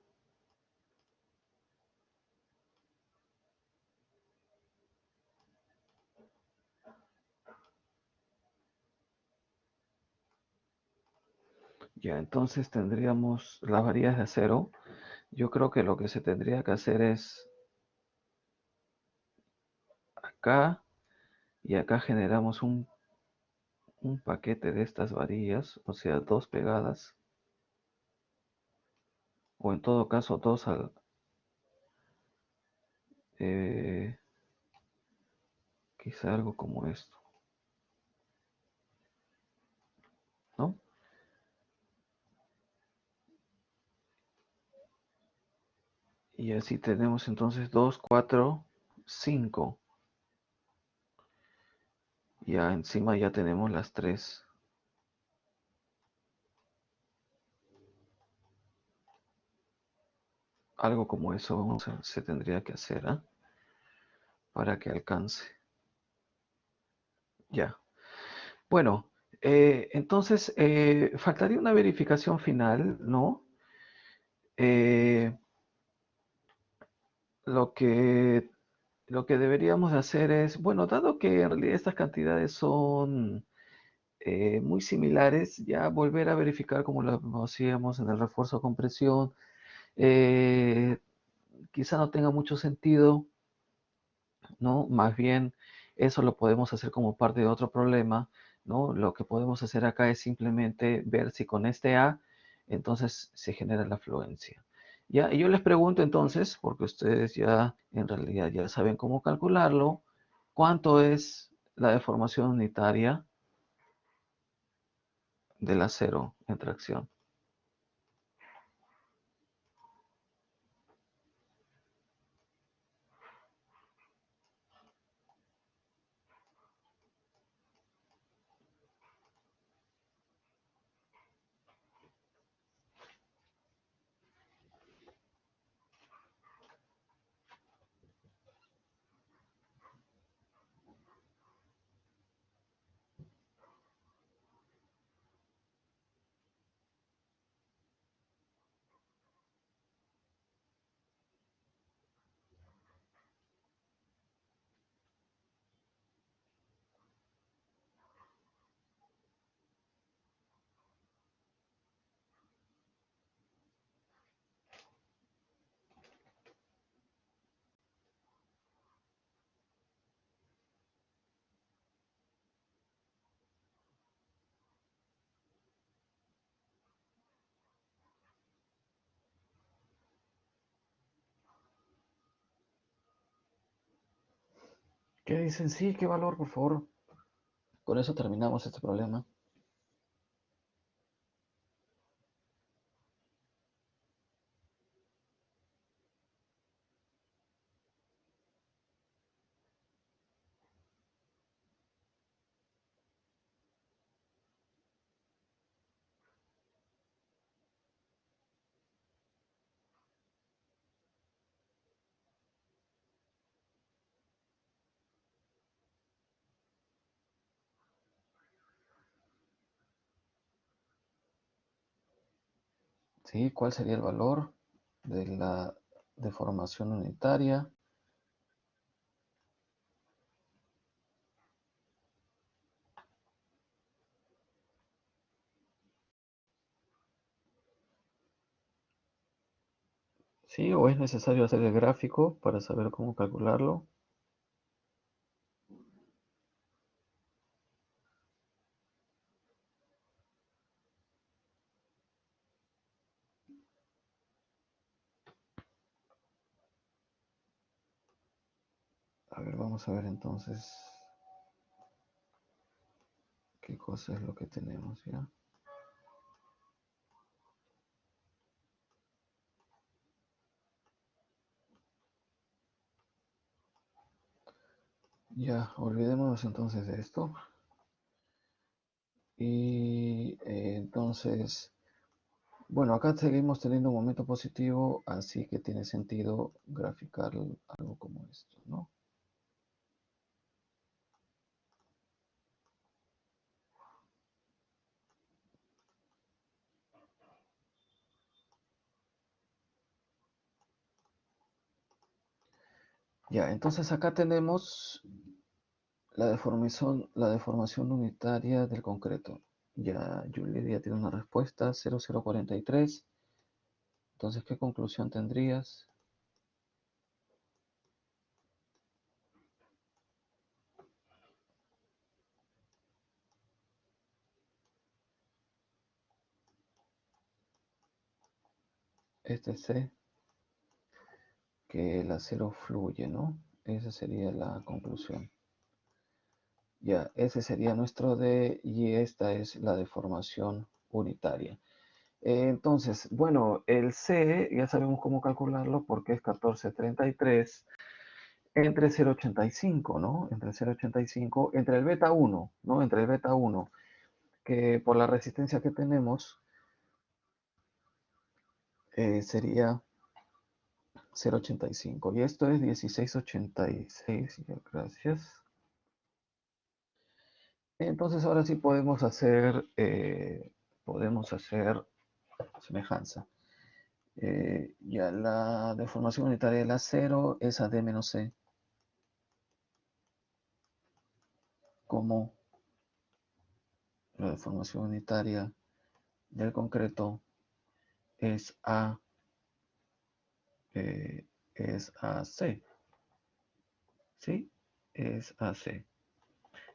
Ya, entonces tendríamos las varillas de acero. Yo creo que lo que se tendría que hacer es acá y acá generamos un paquete de estas varillas, o sea, dos pegadas, o en todo caso dos eh, quizá algo como esto, ¿no? Y así tenemos entonces 2 4 5. Ya encima ya tenemos las tres. Algo como eso se tendría que hacer, ¿ah? para que alcance. Ya. Bueno, entonces faltaría una verificación final, ¿no? Eh, lo que, lo que deberíamos de hacer es, bueno, dado que en realidad estas cantidades son muy similares, ya volver a verificar como lo hacíamos en el refuerzo con presión, eh, quizá no tenga mucho sentido, ¿no? Más bien, eso lo podemos hacer como parte de otro problema, ¿no? Lo que podemos hacer acá es simplemente ver si con este A, entonces se genera la fluencia. Ya, y yo les pregunto entonces, porque ustedes ya en realidad ya saben cómo calcularlo, ¿cuánto es la deformación unitaria del acero en tracción? ¿Qué dicen? Sí, ¿qué valor, por favor? Con eso terminamos este problema. ¿Sí? ¿Cuál sería el valor de la deformación unitaria? ¿Sí? ¿O es necesario hacer el gráfico para saber cómo calcularlo? A ver, vamos a ver entonces qué cosa es lo que tenemos, ¿ya? Ya, olvidémonos entonces de esto. Y entonces, bueno, acá seguimos teniendo un momento positivo, así que tiene sentido graficar algo como esto, ¿no? Ya, entonces acá tenemos la deformación unitaria del concreto. Ya, Julia ya tiene una respuesta, 0043. Entonces, ¿qué conclusión tendrías? Este C, que el acero fluye, ¿no? Esa sería la conclusión. Ya, ese sería nuestro D y esta es la deformación unitaria. Entonces, bueno, el C ya sabemos cómo calcularlo porque es 1433 entre 0,85, ¿no? Entre 0,85, entre el beta 1, ¿no? Entre el beta 1, que por la resistencia que tenemos sería 0,85. Y esto es 16,86. Gracias. Entonces ahora sí podemos hacer semejanza. Ya la deformación unitaria del acero es AD menos C, como la deformación unitaria del concreto es es AC, ¿sí? Es AC.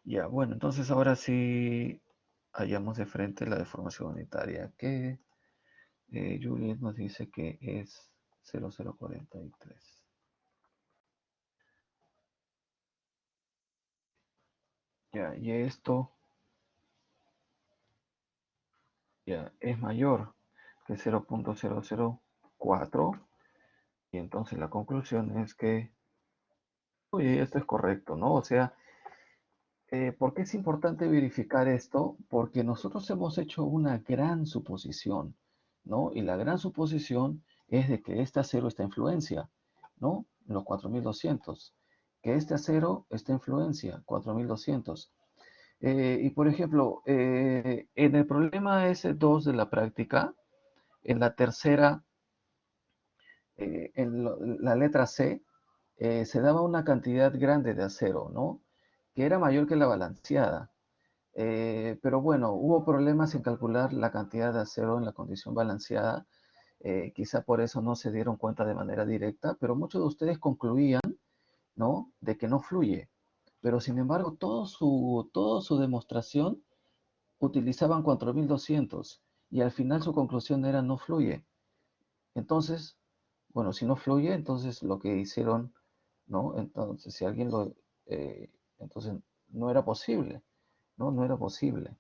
Ya, bueno, entonces ahora sí hallamos de frente la deformación unitaria que Juliet nos dice que es 0,043. Ya, y esto ya es mayor que 0,004, y entonces la conclusión es que, oye, esto es correcto, ¿no? O sea, ¿por qué es importante verificar esto? Porque nosotros hemos hecho una gran suposición, ¿no? Y la gran suposición es de que este acero está en fluencia, ¿no? Los 4200. Que este acero está en fluencia, 4200. Y por ejemplo, en el problema S2 de la práctica, en la tercera, la letra C, se daba una cantidad grande de acero, ¿no? Que era mayor que la balanceada. Pero bueno, hubo problemas en calcular la cantidad de acero en la condición balanceada. Quizá por eso no se dieron cuenta de manera directa, pero muchos de ustedes concluían, ¿no? De que no fluye. Pero sin embargo, toda su demostración utilizaban 4200, y al final su conclusión era no fluye. Entonces, bueno, si no fluye, entonces lo que hicieron, ¿no? Entonces, si alguien entonces no era posible, ¿no? No era posible,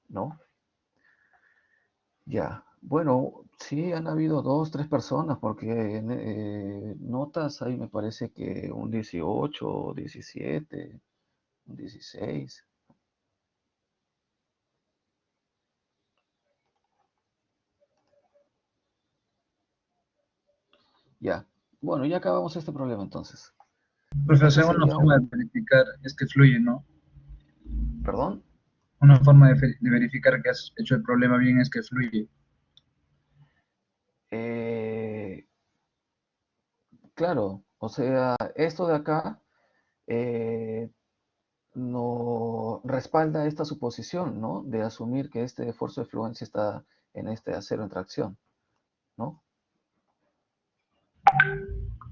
¿no? Ya, bueno, sí han habido dos, tres personas, porque notas ahí me parece que un 18, 17, un 16. Ya, bueno, ya acabamos este problema entonces. Este Profesor, una sería forma de un, verificar es que fluye, ¿no? perdón. Una forma de verificar que has hecho el problema bien es que fluye. Eh, claro, o sea, esto de acá eh, no respalda esta suposición, ¿no? De asumir que este esfuerzo de fluencia está en este acero en tracción, ¿no?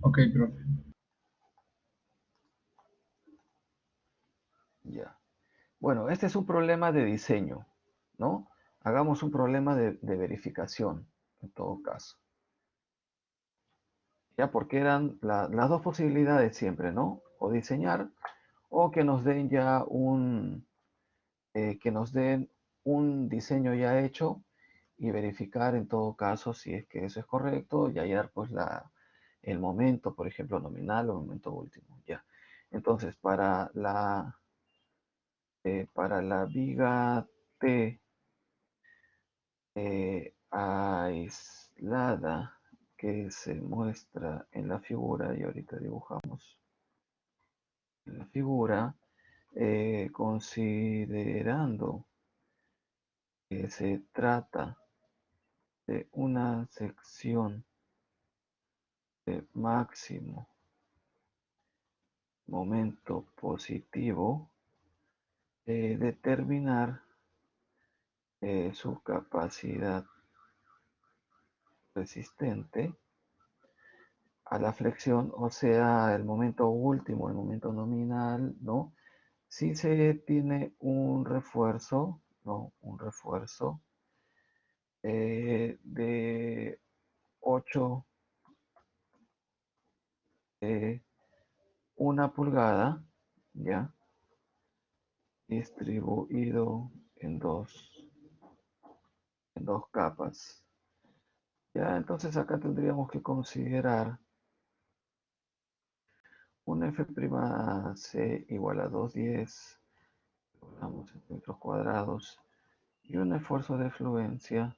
Ok, profe. Ya. Bueno, este es un problema de diseño, ¿no? Hagamos un problema de verificación, en todo caso. Ya, porque eran las dos posibilidades siempre, ¿no? O diseñar, o que nos den ya que nos den un diseño ya hecho, y verificar en todo caso si es que eso es correcto, y hallar pues el momento, por ejemplo, nominal o el momento último, ya. Entonces, para la viga T aislada que se muestra en la figura, y ahorita dibujamos en la figura, considerando que se trata de una sección de máximo momento positivo, determinar su capacidad resistente a la flexión, o sea, el momento último, el momento nominal, ¿no? Si se tiene un refuerzo, ¿no? Un refuerzo de 8, 1 pulgada, ¿ya? Distribuido en dos capas. Ya, entonces acá tendríamos que considerar un F'C igual a 210, hablamos en metros cuadrados, y un esfuerzo de fluencia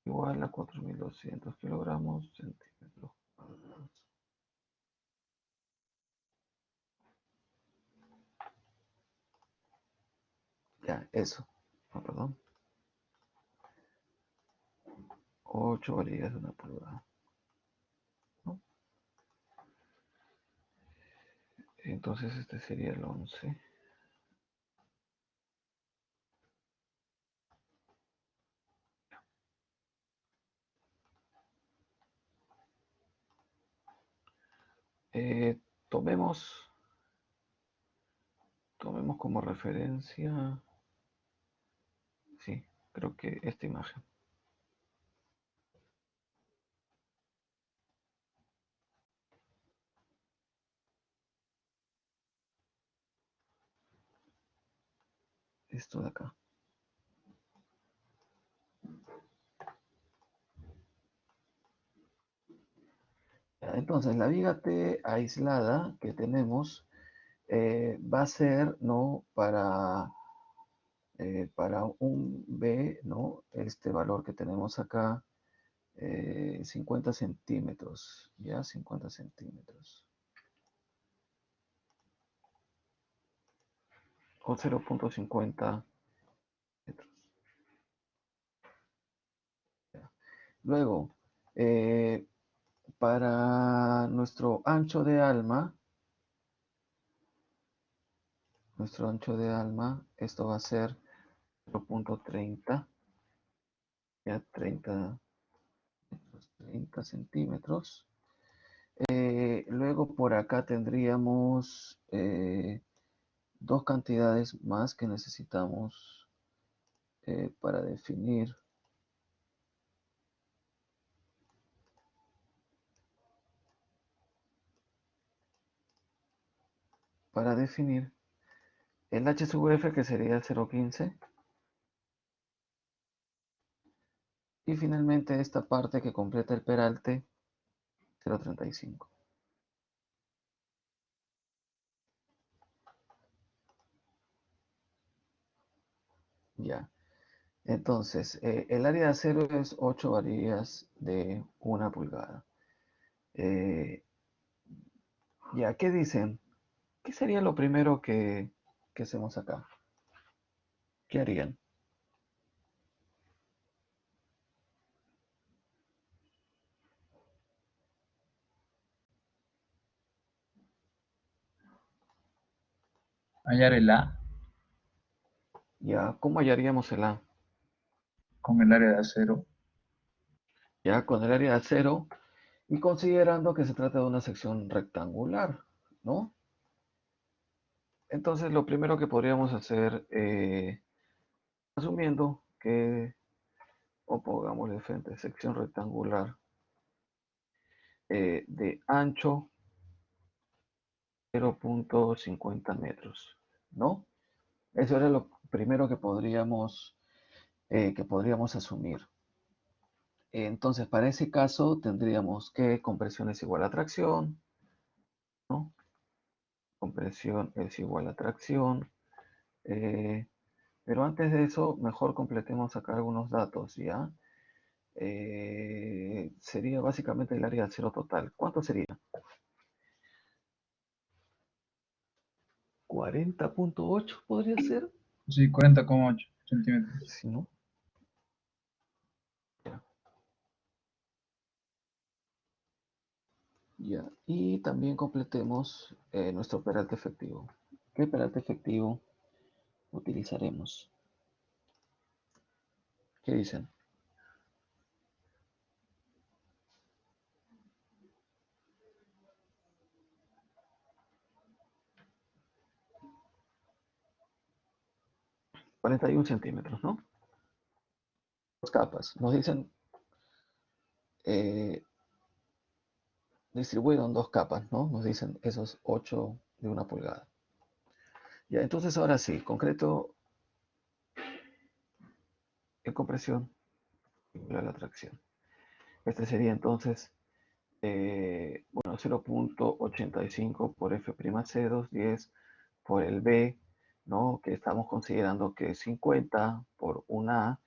igual a 4.200 kilogramos centímetros cuadrados. Ya, eso. No, perdón. 8 varillas de una pulgada, ¿no? Entonces este sería el 11. Eh, tomemos, tomemos como referencia, sí, creo que esta imagen. Esto de acá. Entonces, la viga T aislada que tenemos va a ser, ¿no? Para un B, ¿no? Este valor que tenemos acá, 50 centímetros, ¿ya? 50 centímetros. O 0.50 metros. ¿Ya? Luego, para nuestro ancho de alma, esto va a ser 0.30, ya 30 centímetros. Luego por acá tendríamos dos cantidades más que necesitamos para definir. Para definir el H sub F, que sería el 0.15, y finalmente esta parte que completa el peralte, 0.35. Ya. Entonces, el área de acero es 8 varillas de una pulgada. Eh, ya, ¿qué dicen? ¿Qué sería lo primero que hacemos acá? ¿Qué harían? Hallar el A Ya, ¿cómo hallaríamos el A? con el área de acero. Ya, con el área de acero y considerando que se trata de una sección rectangular, ¿no? Entonces, lo primero que podríamos hacer, asumiendo que, o pongámosle frente, sección rectangular de ancho 0.50 metros, ¿no? Eso era lo primero que podríamos asumir. Entonces, para ese caso tendríamos que compresión es igual a tracción, ¿no? Compresión es igual a tracción. eh, pero antes de eso, mejor completemos acá algunos datos, ¿ya? Sería básicamente el área de acero total. ¿Cuánto sería? 40.8 podría ser, Sí, 40,8 centímetros. si no. Ya, ya. Y también completemos nuestro peralte efectivo. ¿Qué peralte efectivo utilizaremos? ¿Qué dicen? 41 centímetros, ¿no? Dos capas. Nos dicen eh, distribuido en dos capas, ¿no? Nos dicen esos 8 de una pulgada. Ya, entonces ahora sí, concreto en compresión igual a la tracción. Este sería entonces, bueno, 0.85 por F'C, 210 por el B, ¿no? Que estamos considerando que es 50 por una A,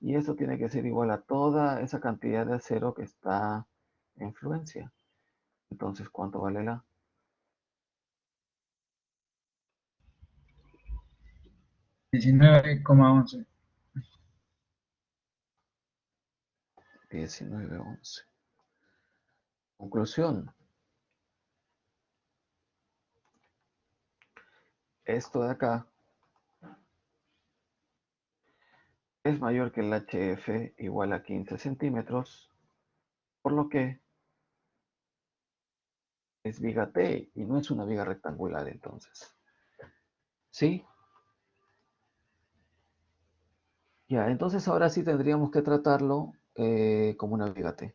Y esto tiene que ser igual a toda esa cantidad de acero que está en fluencia. Entonces, ¿cuánto vale la? 19,11. 19,11. Conclusión. Esto de acá es mayor que el HF igual a 15 centímetros, por lo que es viga T y no es una viga rectangular entonces. ¿Sí? Ya, entonces ahora sí tendríamos que tratarlo como una viga T.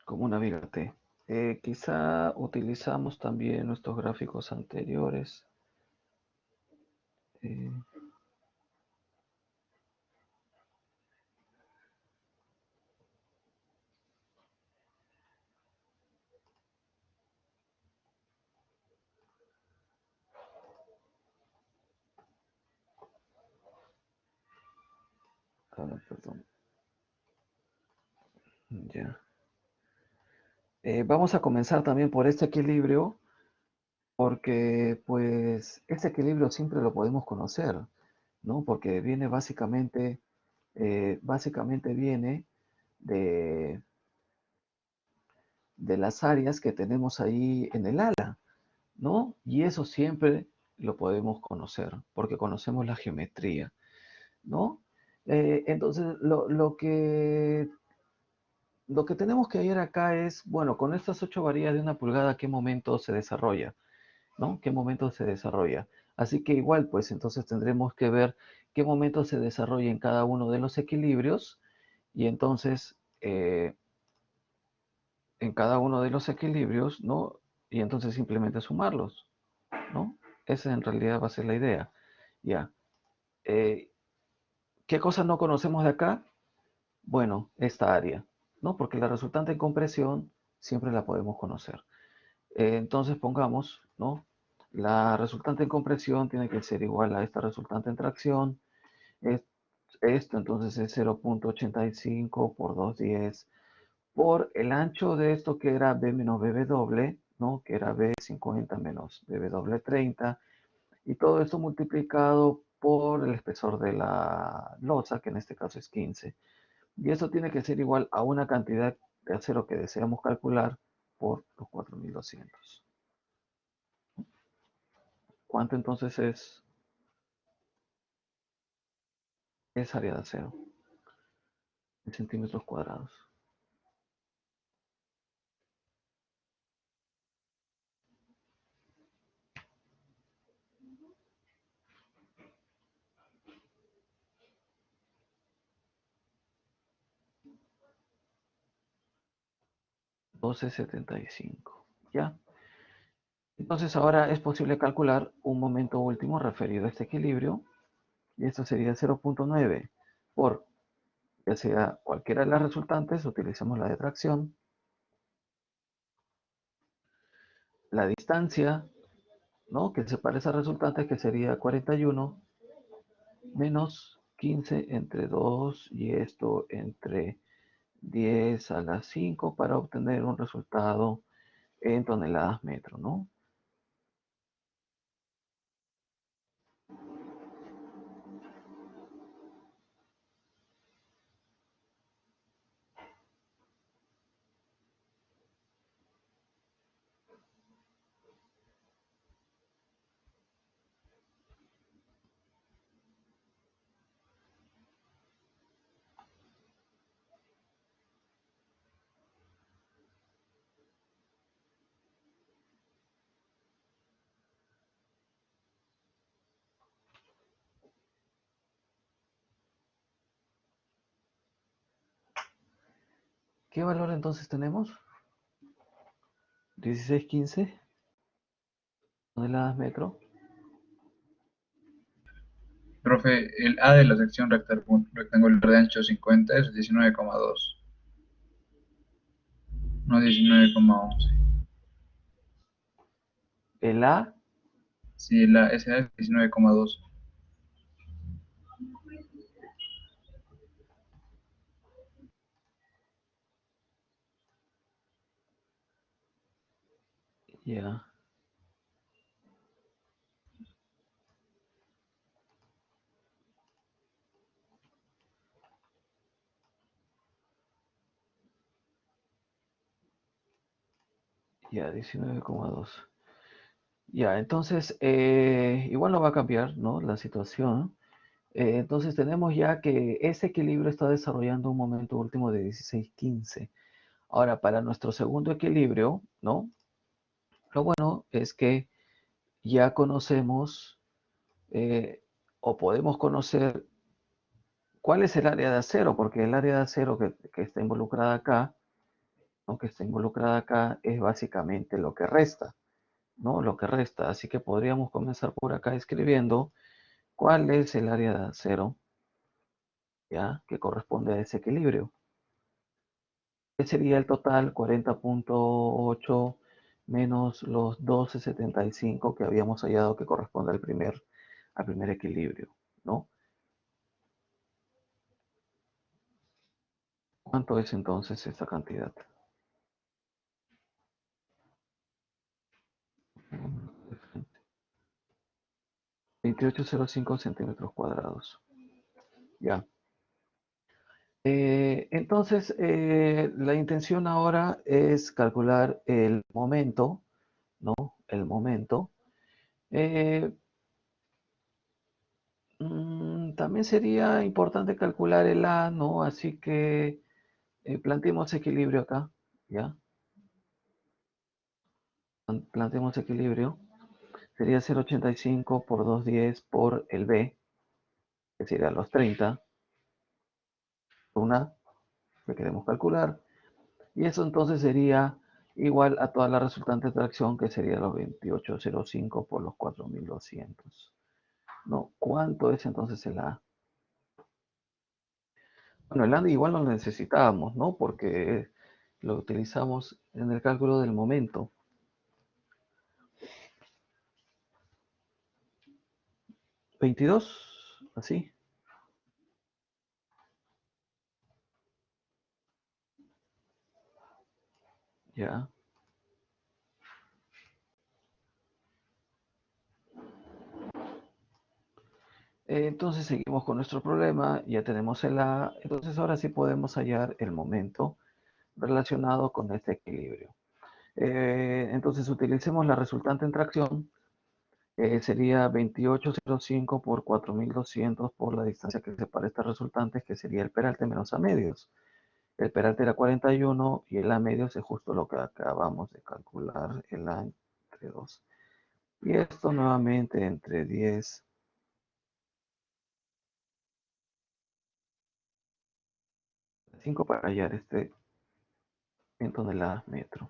Como una viga T. Quizá utilizamos también nuestros gráficos anteriores. Eh, perdón. Ya. Vamos a comenzar también por este equilibrio, porque pues este equilibrio siempre lo podemos conocer, ¿no? Porque viene básicamente viene de, de las áreas que tenemos ahí en el ala, ¿no? Y eso siempre lo podemos conocer, porque conocemos la geometría, ¿no? Entonces, lo que tenemos que ver acá es, bueno, con estas 8 varillas de 1 pulgada, ¿qué momento se desarrolla? ¿No? ¿Qué momento se desarrolla? Así que igual, pues entonces tendremos que ver qué momento se desarrolla en cada uno de los equilibrios y entonces en cada uno de los equilibrios, ¿no? Y entonces simplemente sumarlos, ¿no? Esa en realidad va a ser la idea. Ya. Eh, ¿Qué cosas no conocemos de acá? Bueno, esta área, ¿no? Porque la resultante en compresión siempre la podemos conocer. Entonces pongamos, ¿no? La resultante en compresión tiene que ser igual a esta resultante en tracción. Esto entonces es 0,85 por 210 por el ancho de esto que era B menos BW, ¿no? Que era B50 menos BW30. Y todo esto multiplicado por el espesor de la losa, que en este caso es 15. Y eso tiene que ser igual a una cantidad de acero que deseamos calcular por los 4200. ¿Cuánto entonces es área de acero? En centímetros cuadrados. Doce setenta y cinco. ¿Ya? Entonces ahora es posible calcular un momento último referido a este equilibrio. Y esto sería 0,9 por, ya sea cualquiera de las resultantes, utilizamos la de tracción, la distancia, ¿no? Que separa esa resultante, que sería 41 menos 15 entre 2 y esto entre 10 a la 5 para obtener un resultado en toneladas metro, ¿no? ¿Qué valor entonces tenemos? 16,15 toneladas metro. Profe, el A de la sección rectangular de ancho 50 es 19,2, no 19,11. El A, Sí, ese A es 19,2. ya, ya, 19,2. Ya, entonces, igual no va a cambiar, ¿no? La situación. Entonces tenemos ya que ese equilibrio está desarrollando un momento último de 16,15. Ahora, para nuestro segundo equilibrio, ¿no? Lo bueno es que ya conocemos o podemos conocer cuál es el área de acero, porque el área de acero que está involucrada acá, ¿no? Que está involucrada acá es básicamente lo que resta, ¿no? Lo que resta. Así que podríamos comenzar por acá escribiendo cuál es el área de acero, ¿ya? Que corresponde a ese equilibrio. ¿Qué sería el total? 40,8 menos los 12,75 que habíamos hallado que corresponde al primer equilibrio, ¿no? ¿Cuánto es entonces esta cantidad? 28,05 centímetros cuadrados. Ya. Entonces, la intención ahora es calcular el momento, ¿no? El momento. Eh, también sería importante calcular el A, ¿no? Así que planteemos equilibrio acá, ¿ya? Planteemos equilibrio. Sería 0,85 por 210 por el B, que sería los 30, una que queremos calcular. Y eso entonces sería igual a toda la resultante de tracción, que sería los 28,05 por los 4,200. ¿No? ¿Cuánto es entonces el A? Bueno, el A igual no lo necesitábamos, ¿no? Porque lo utilizamos en el cálculo del momento. 22, así, ya. Entonces seguimos con nuestro problema, ya tenemos el A, entonces ahora sí podemos hallar el momento relacionado con este equilibrio. Entonces utilicemos la resultante en tracción, sería 28,05 por 4,200 por la distancia que separa estas resultantes, que sería el peralte menos A medios. El peralte era 41 y el A medios es justo lo que acabamos de calcular, el A entre 2. Y esto nuevamente entre 10, 5 para hallar este en toneladas metro.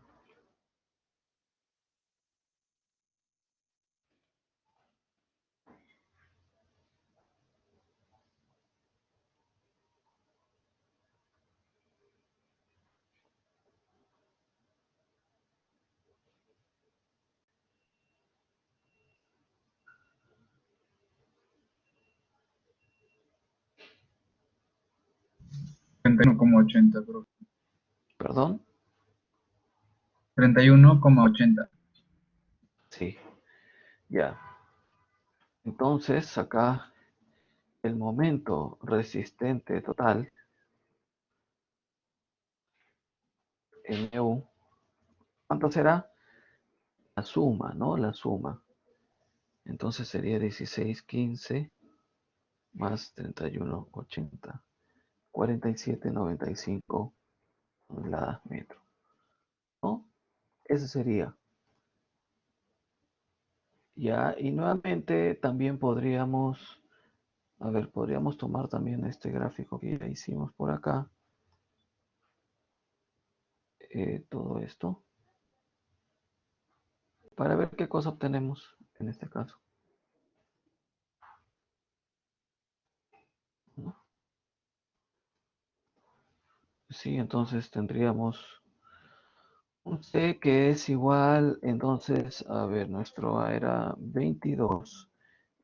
Treinta y uno coma ochenta, profe. ¿Perdón? 31,80. Sí, ya. Entonces acá el momento resistente total, MU, ¿cuánto será? La suma, ¿no? La suma. Entonces sería 16,15 más 31,80. 47,95 toneladas metro, ¿no? Ese sería. Ya, y nuevamente también podríamos, a ver, podríamos tomar también este gráfico que ya hicimos por acá, todo esto, para ver qué cosa obtenemos en este caso. Sí, entonces tendríamos un C que es igual, entonces, a ver, nuestro A era 22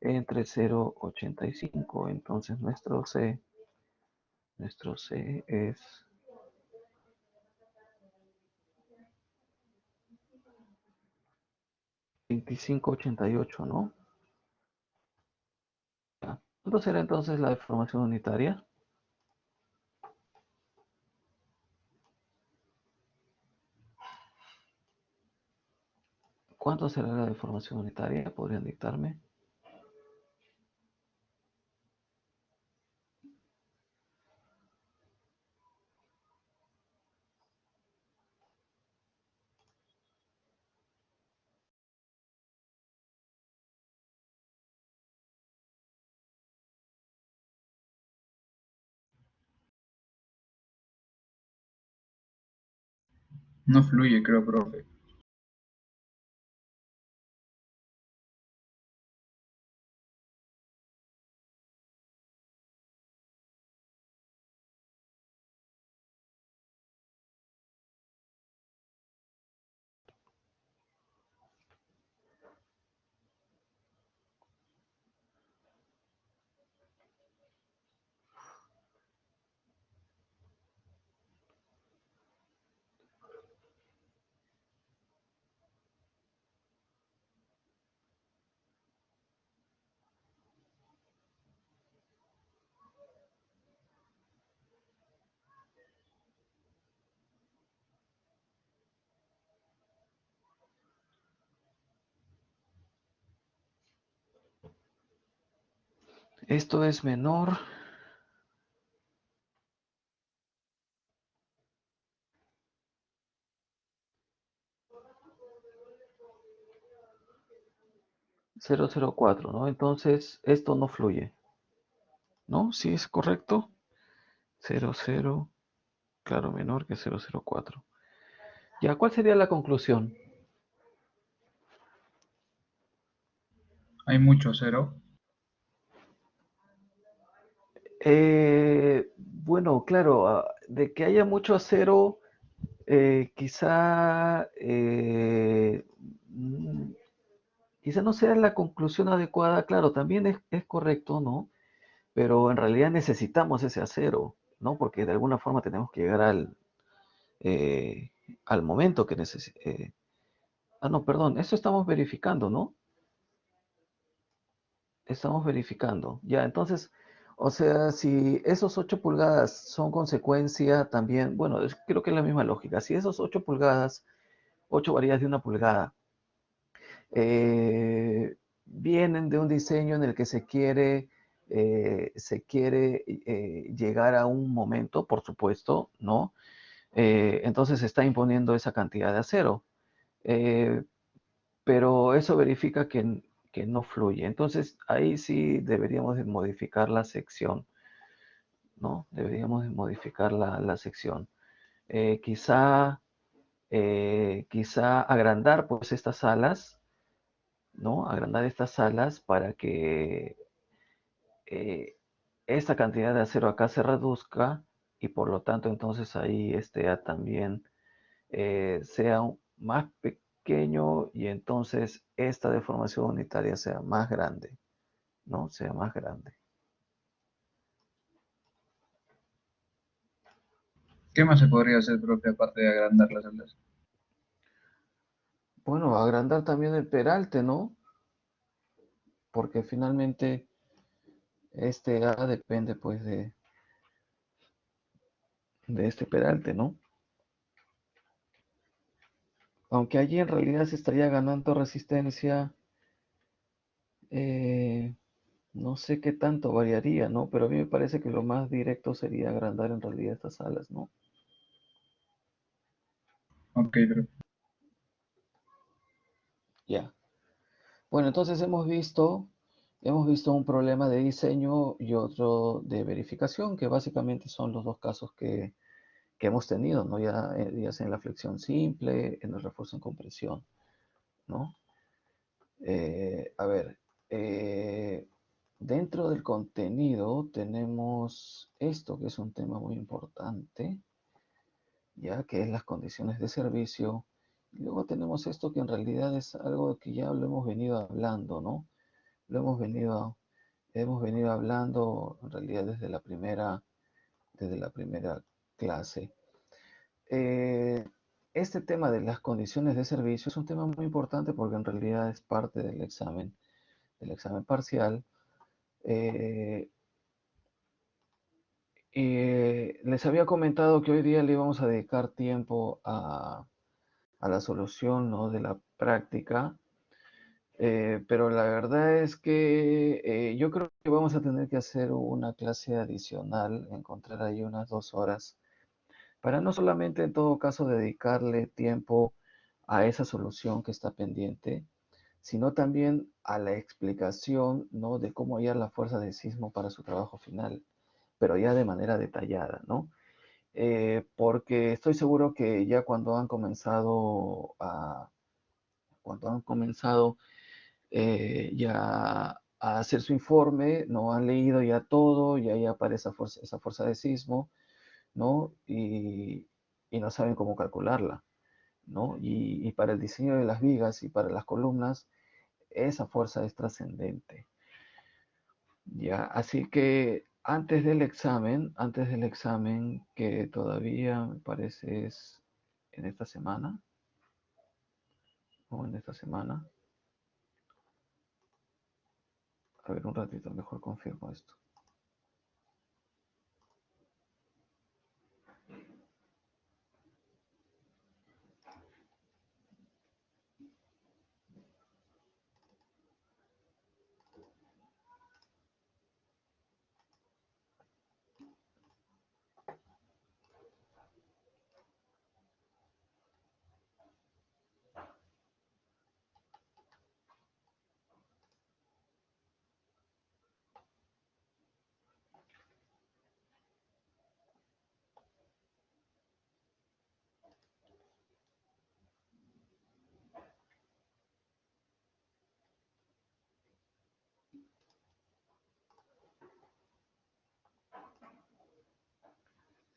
entre 0,85. Entonces nuestro C es 25,88, ¿no? Ya. ¿Cuánto será entonces la deformación unitaria? ¿Cuánto será la deformación unitaria? ¿Podrían dictarme? No fluye, creo, profe. Esto es menor. .004, ¿no? Entonces, esto no fluye, ¿no? Sí, es correcto. 00, claro, menor que 004. Ya, ¿cuál sería la conclusión? Hay mucho cero. Bueno, claro, de que haya mucho acero, quizá, quizá no sea la conclusión adecuada. Claro, también es correcto, ¿no? Pero en realidad necesitamos ese acero, ¿no? Porque de alguna forma tenemos que llegar eh, al momento que necesitamos. No, perdón, eso estamos verificando, ¿no? Estamos verificando. Ya, entonces, o sea, si esos 8 pulgadas son consecuencia también, bueno, creo que es la misma lógica. Si esos 8 pulgadas, 8 variedades de 1 pulgada, vienen de un diseño en el que se quiere llegar a un momento, por supuesto, ¿no? Entonces se está imponiendo esa cantidad de acero. Eh, pero eso verifica que no fluye. Entonces ahí sí deberíamos de modificar la sección, ¿no? Deberíamos de modificar la sección. Eh, quizá, quizá agrandar pues estas alas, ¿no? Agrandar estas alas para que eh, esta cantidad de acero acá se reduzca y por lo tanto entonces ahí este A también sea más pequeño y entonces esta deformación unitaria sea más grande, ¿no? Sea más grande. ¿Qué más se podría hacer, profe, aparte de agrandar las alas? Bueno, agrandar también el peralte, ¿no? Porque finalmente este A depende pues de este peralte, ¿no? Aunque allí en realidad se estaría ganando resistencia, eh, no sé qué tanto variaría, ¿no? Pero a mí me parece que lo más directo sería agrandar en realidad estas alas, ¿no? Ok, profe. Ya. Bueno, entonces hemos visto un problema de diseño y otro de verificación, que básicamente son los dos casos que hemos tenido, ¿no? Ya sea en la flexión simple, en el refuerzo en compresión, ¿no? A ver, dentro del contenido tenemos esto, que es un tema muy importante. ya que es las condiciones de servicio. Y luego tenemos esto que en realidad es algo que ya lo hemos venido hablando, ¿no? Lo hemos venido hablando en realidad desde la primera clase. Eh, este tema de las condiciones de servicio es un tema muy importante porque en realidad es parte del examen parcial. Eh, Les había comentado que hoy día le íbamos a dedicar tiempo a la solución, ¿no?, de la práctica. Pero la verdad es que yo creo que vamos a tener que hacer una clase adicional, encontrar ahí unas 2 horas, para no solamente en todo caso dedicarle tiempo a esa solución que está pendiente, sino también a la explicación, ¿no?, de cómo hallar la fuerza de sismo para su trabajo final, pero ya de manera detallada, ¿no? Porque estoy seguro que ya cuando han comenzado ya a hacer su informe, no han leído ya todo, y ahí aparece esa fuerza de sismo, ¿no? Y no saben cómo calcularla, ¿no? Y para el diseño de las vigas y para las columnas, esa fuerza es trascendente, ¿ya? Así que antes del examen, que todavía me parece es en esta semana, o en esta semana, a ver un ratito, mejor confirmo esto.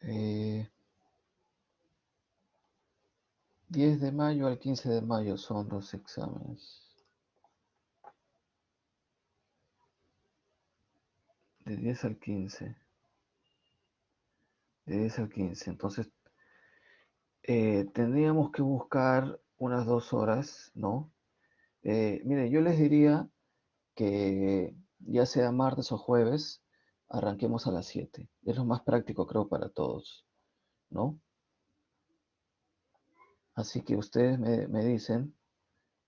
Eh, 10 de mayo al 15 de mayo son los exámenes. De 10 al 15. De 10 al 15. Entonces, tendríamos que buscar unas 2 horas, ¿no? Mire, yo les diría que ya sea martes o jueves, arranquemos a las 7. Es lo más práctico, creo, para todos, ¿no? Así que ustedes me dicen,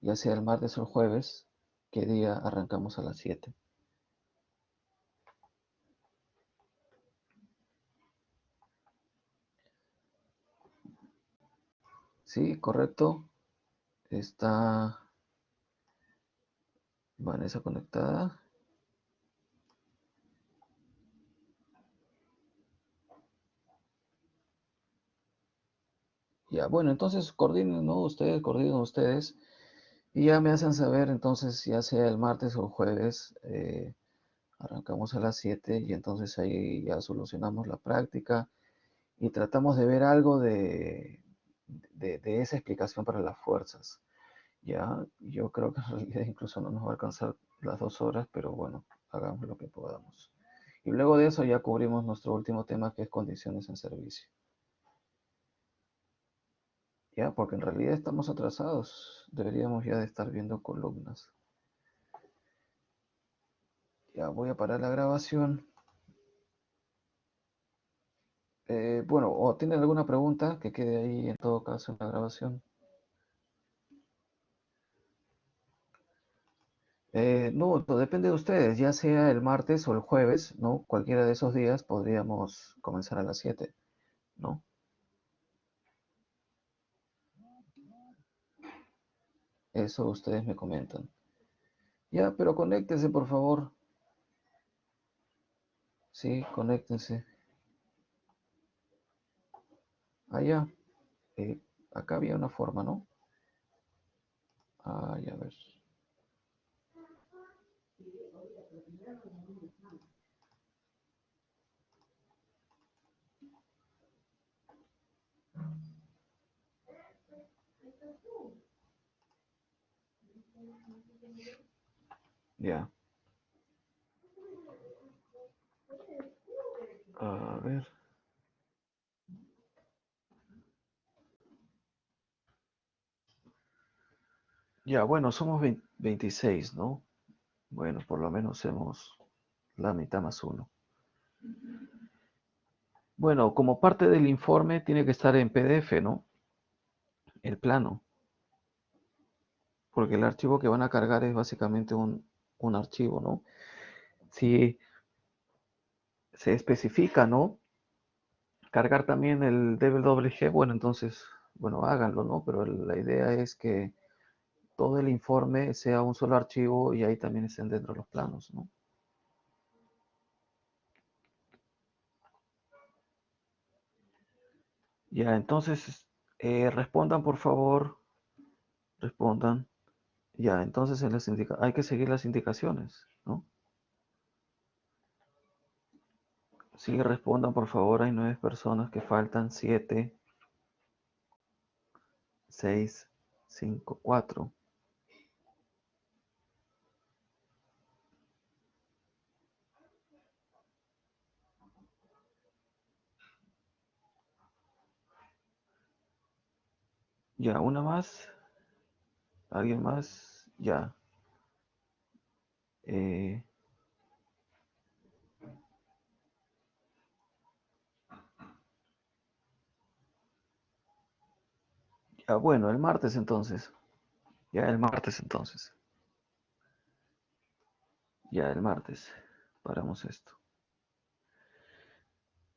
ya sea el martes o el jueves, qué día arrancamos a las 7. Sí, correcto. Está Vanessa conectada. Ya, bueno, entonces coordinen, ¿no? Coordinen ustedes y ya me hacen saber, entonces, ya sea el martes o el jueves, arrancamos a las 7 y entonces ahí ya solucionamos la práctica y tratamos de ver algo de esa explicación para las fuerzas. Ya, yo creo que en realidad incluso no nos va a alcanzar las 2 horas, pero bueno, hagamos lo que podamos. Y luego de eso ya cubrimos nuestro último tema, que es condiciones en servicio. Ya, porque en realidad estamos atrasados. Deberíamos ya de estar viendo columnas. Ya voy a parar la grabación. Bueno, o tienen alguna pregunta que quede ahí en todo caso en la grabación. No, todo depende de ustedes, ya sea el martes o el jueves, ¿no? Cualquiera de esos días podríamos comenzar a las 7, ¿no? Eso ustedes me comentan. Ya, pero conéctense, por favor. Sí, conéctense. Allá. Acá había una forma, ¿no? Ah, ya ver. Ya. A ver. Ya, bueno, somos 26, ¿no? Bueno, por lo menos hacemos la mitad más uno. Bueno, como parte del informe tiene que estar en PDF, ¿no? El plano, porque el archivo que van a cargar es básicamente un archivo, ¿no? Si se especifica, ¿no? Cargar también el DWG, bueno, entonces, bueno, háganlo, ¿no? Pero la idea es que todo el informe sea un solo archivo y ahí también estén dentro los planos, ¿no? Ya, entonces, respondan por favor, respondan. Ya, entonces hay que seguir las indicaciones, ¿no? Sí, respondan por favor, hay 9 personas que faltan, 7, 6, 5, 4. Ya, una más, alguien más, ya. Eh, ya, bueno, el martes entonces. Ya, el martes entonces. Ya, el martes. Paramos esto.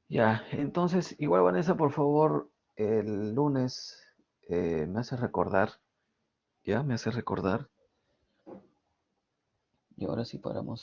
Ya, entonces, igual Vanessa, por favor, el lunes me hace recordar, ya, me hace recordar. Y ahora sí paramos.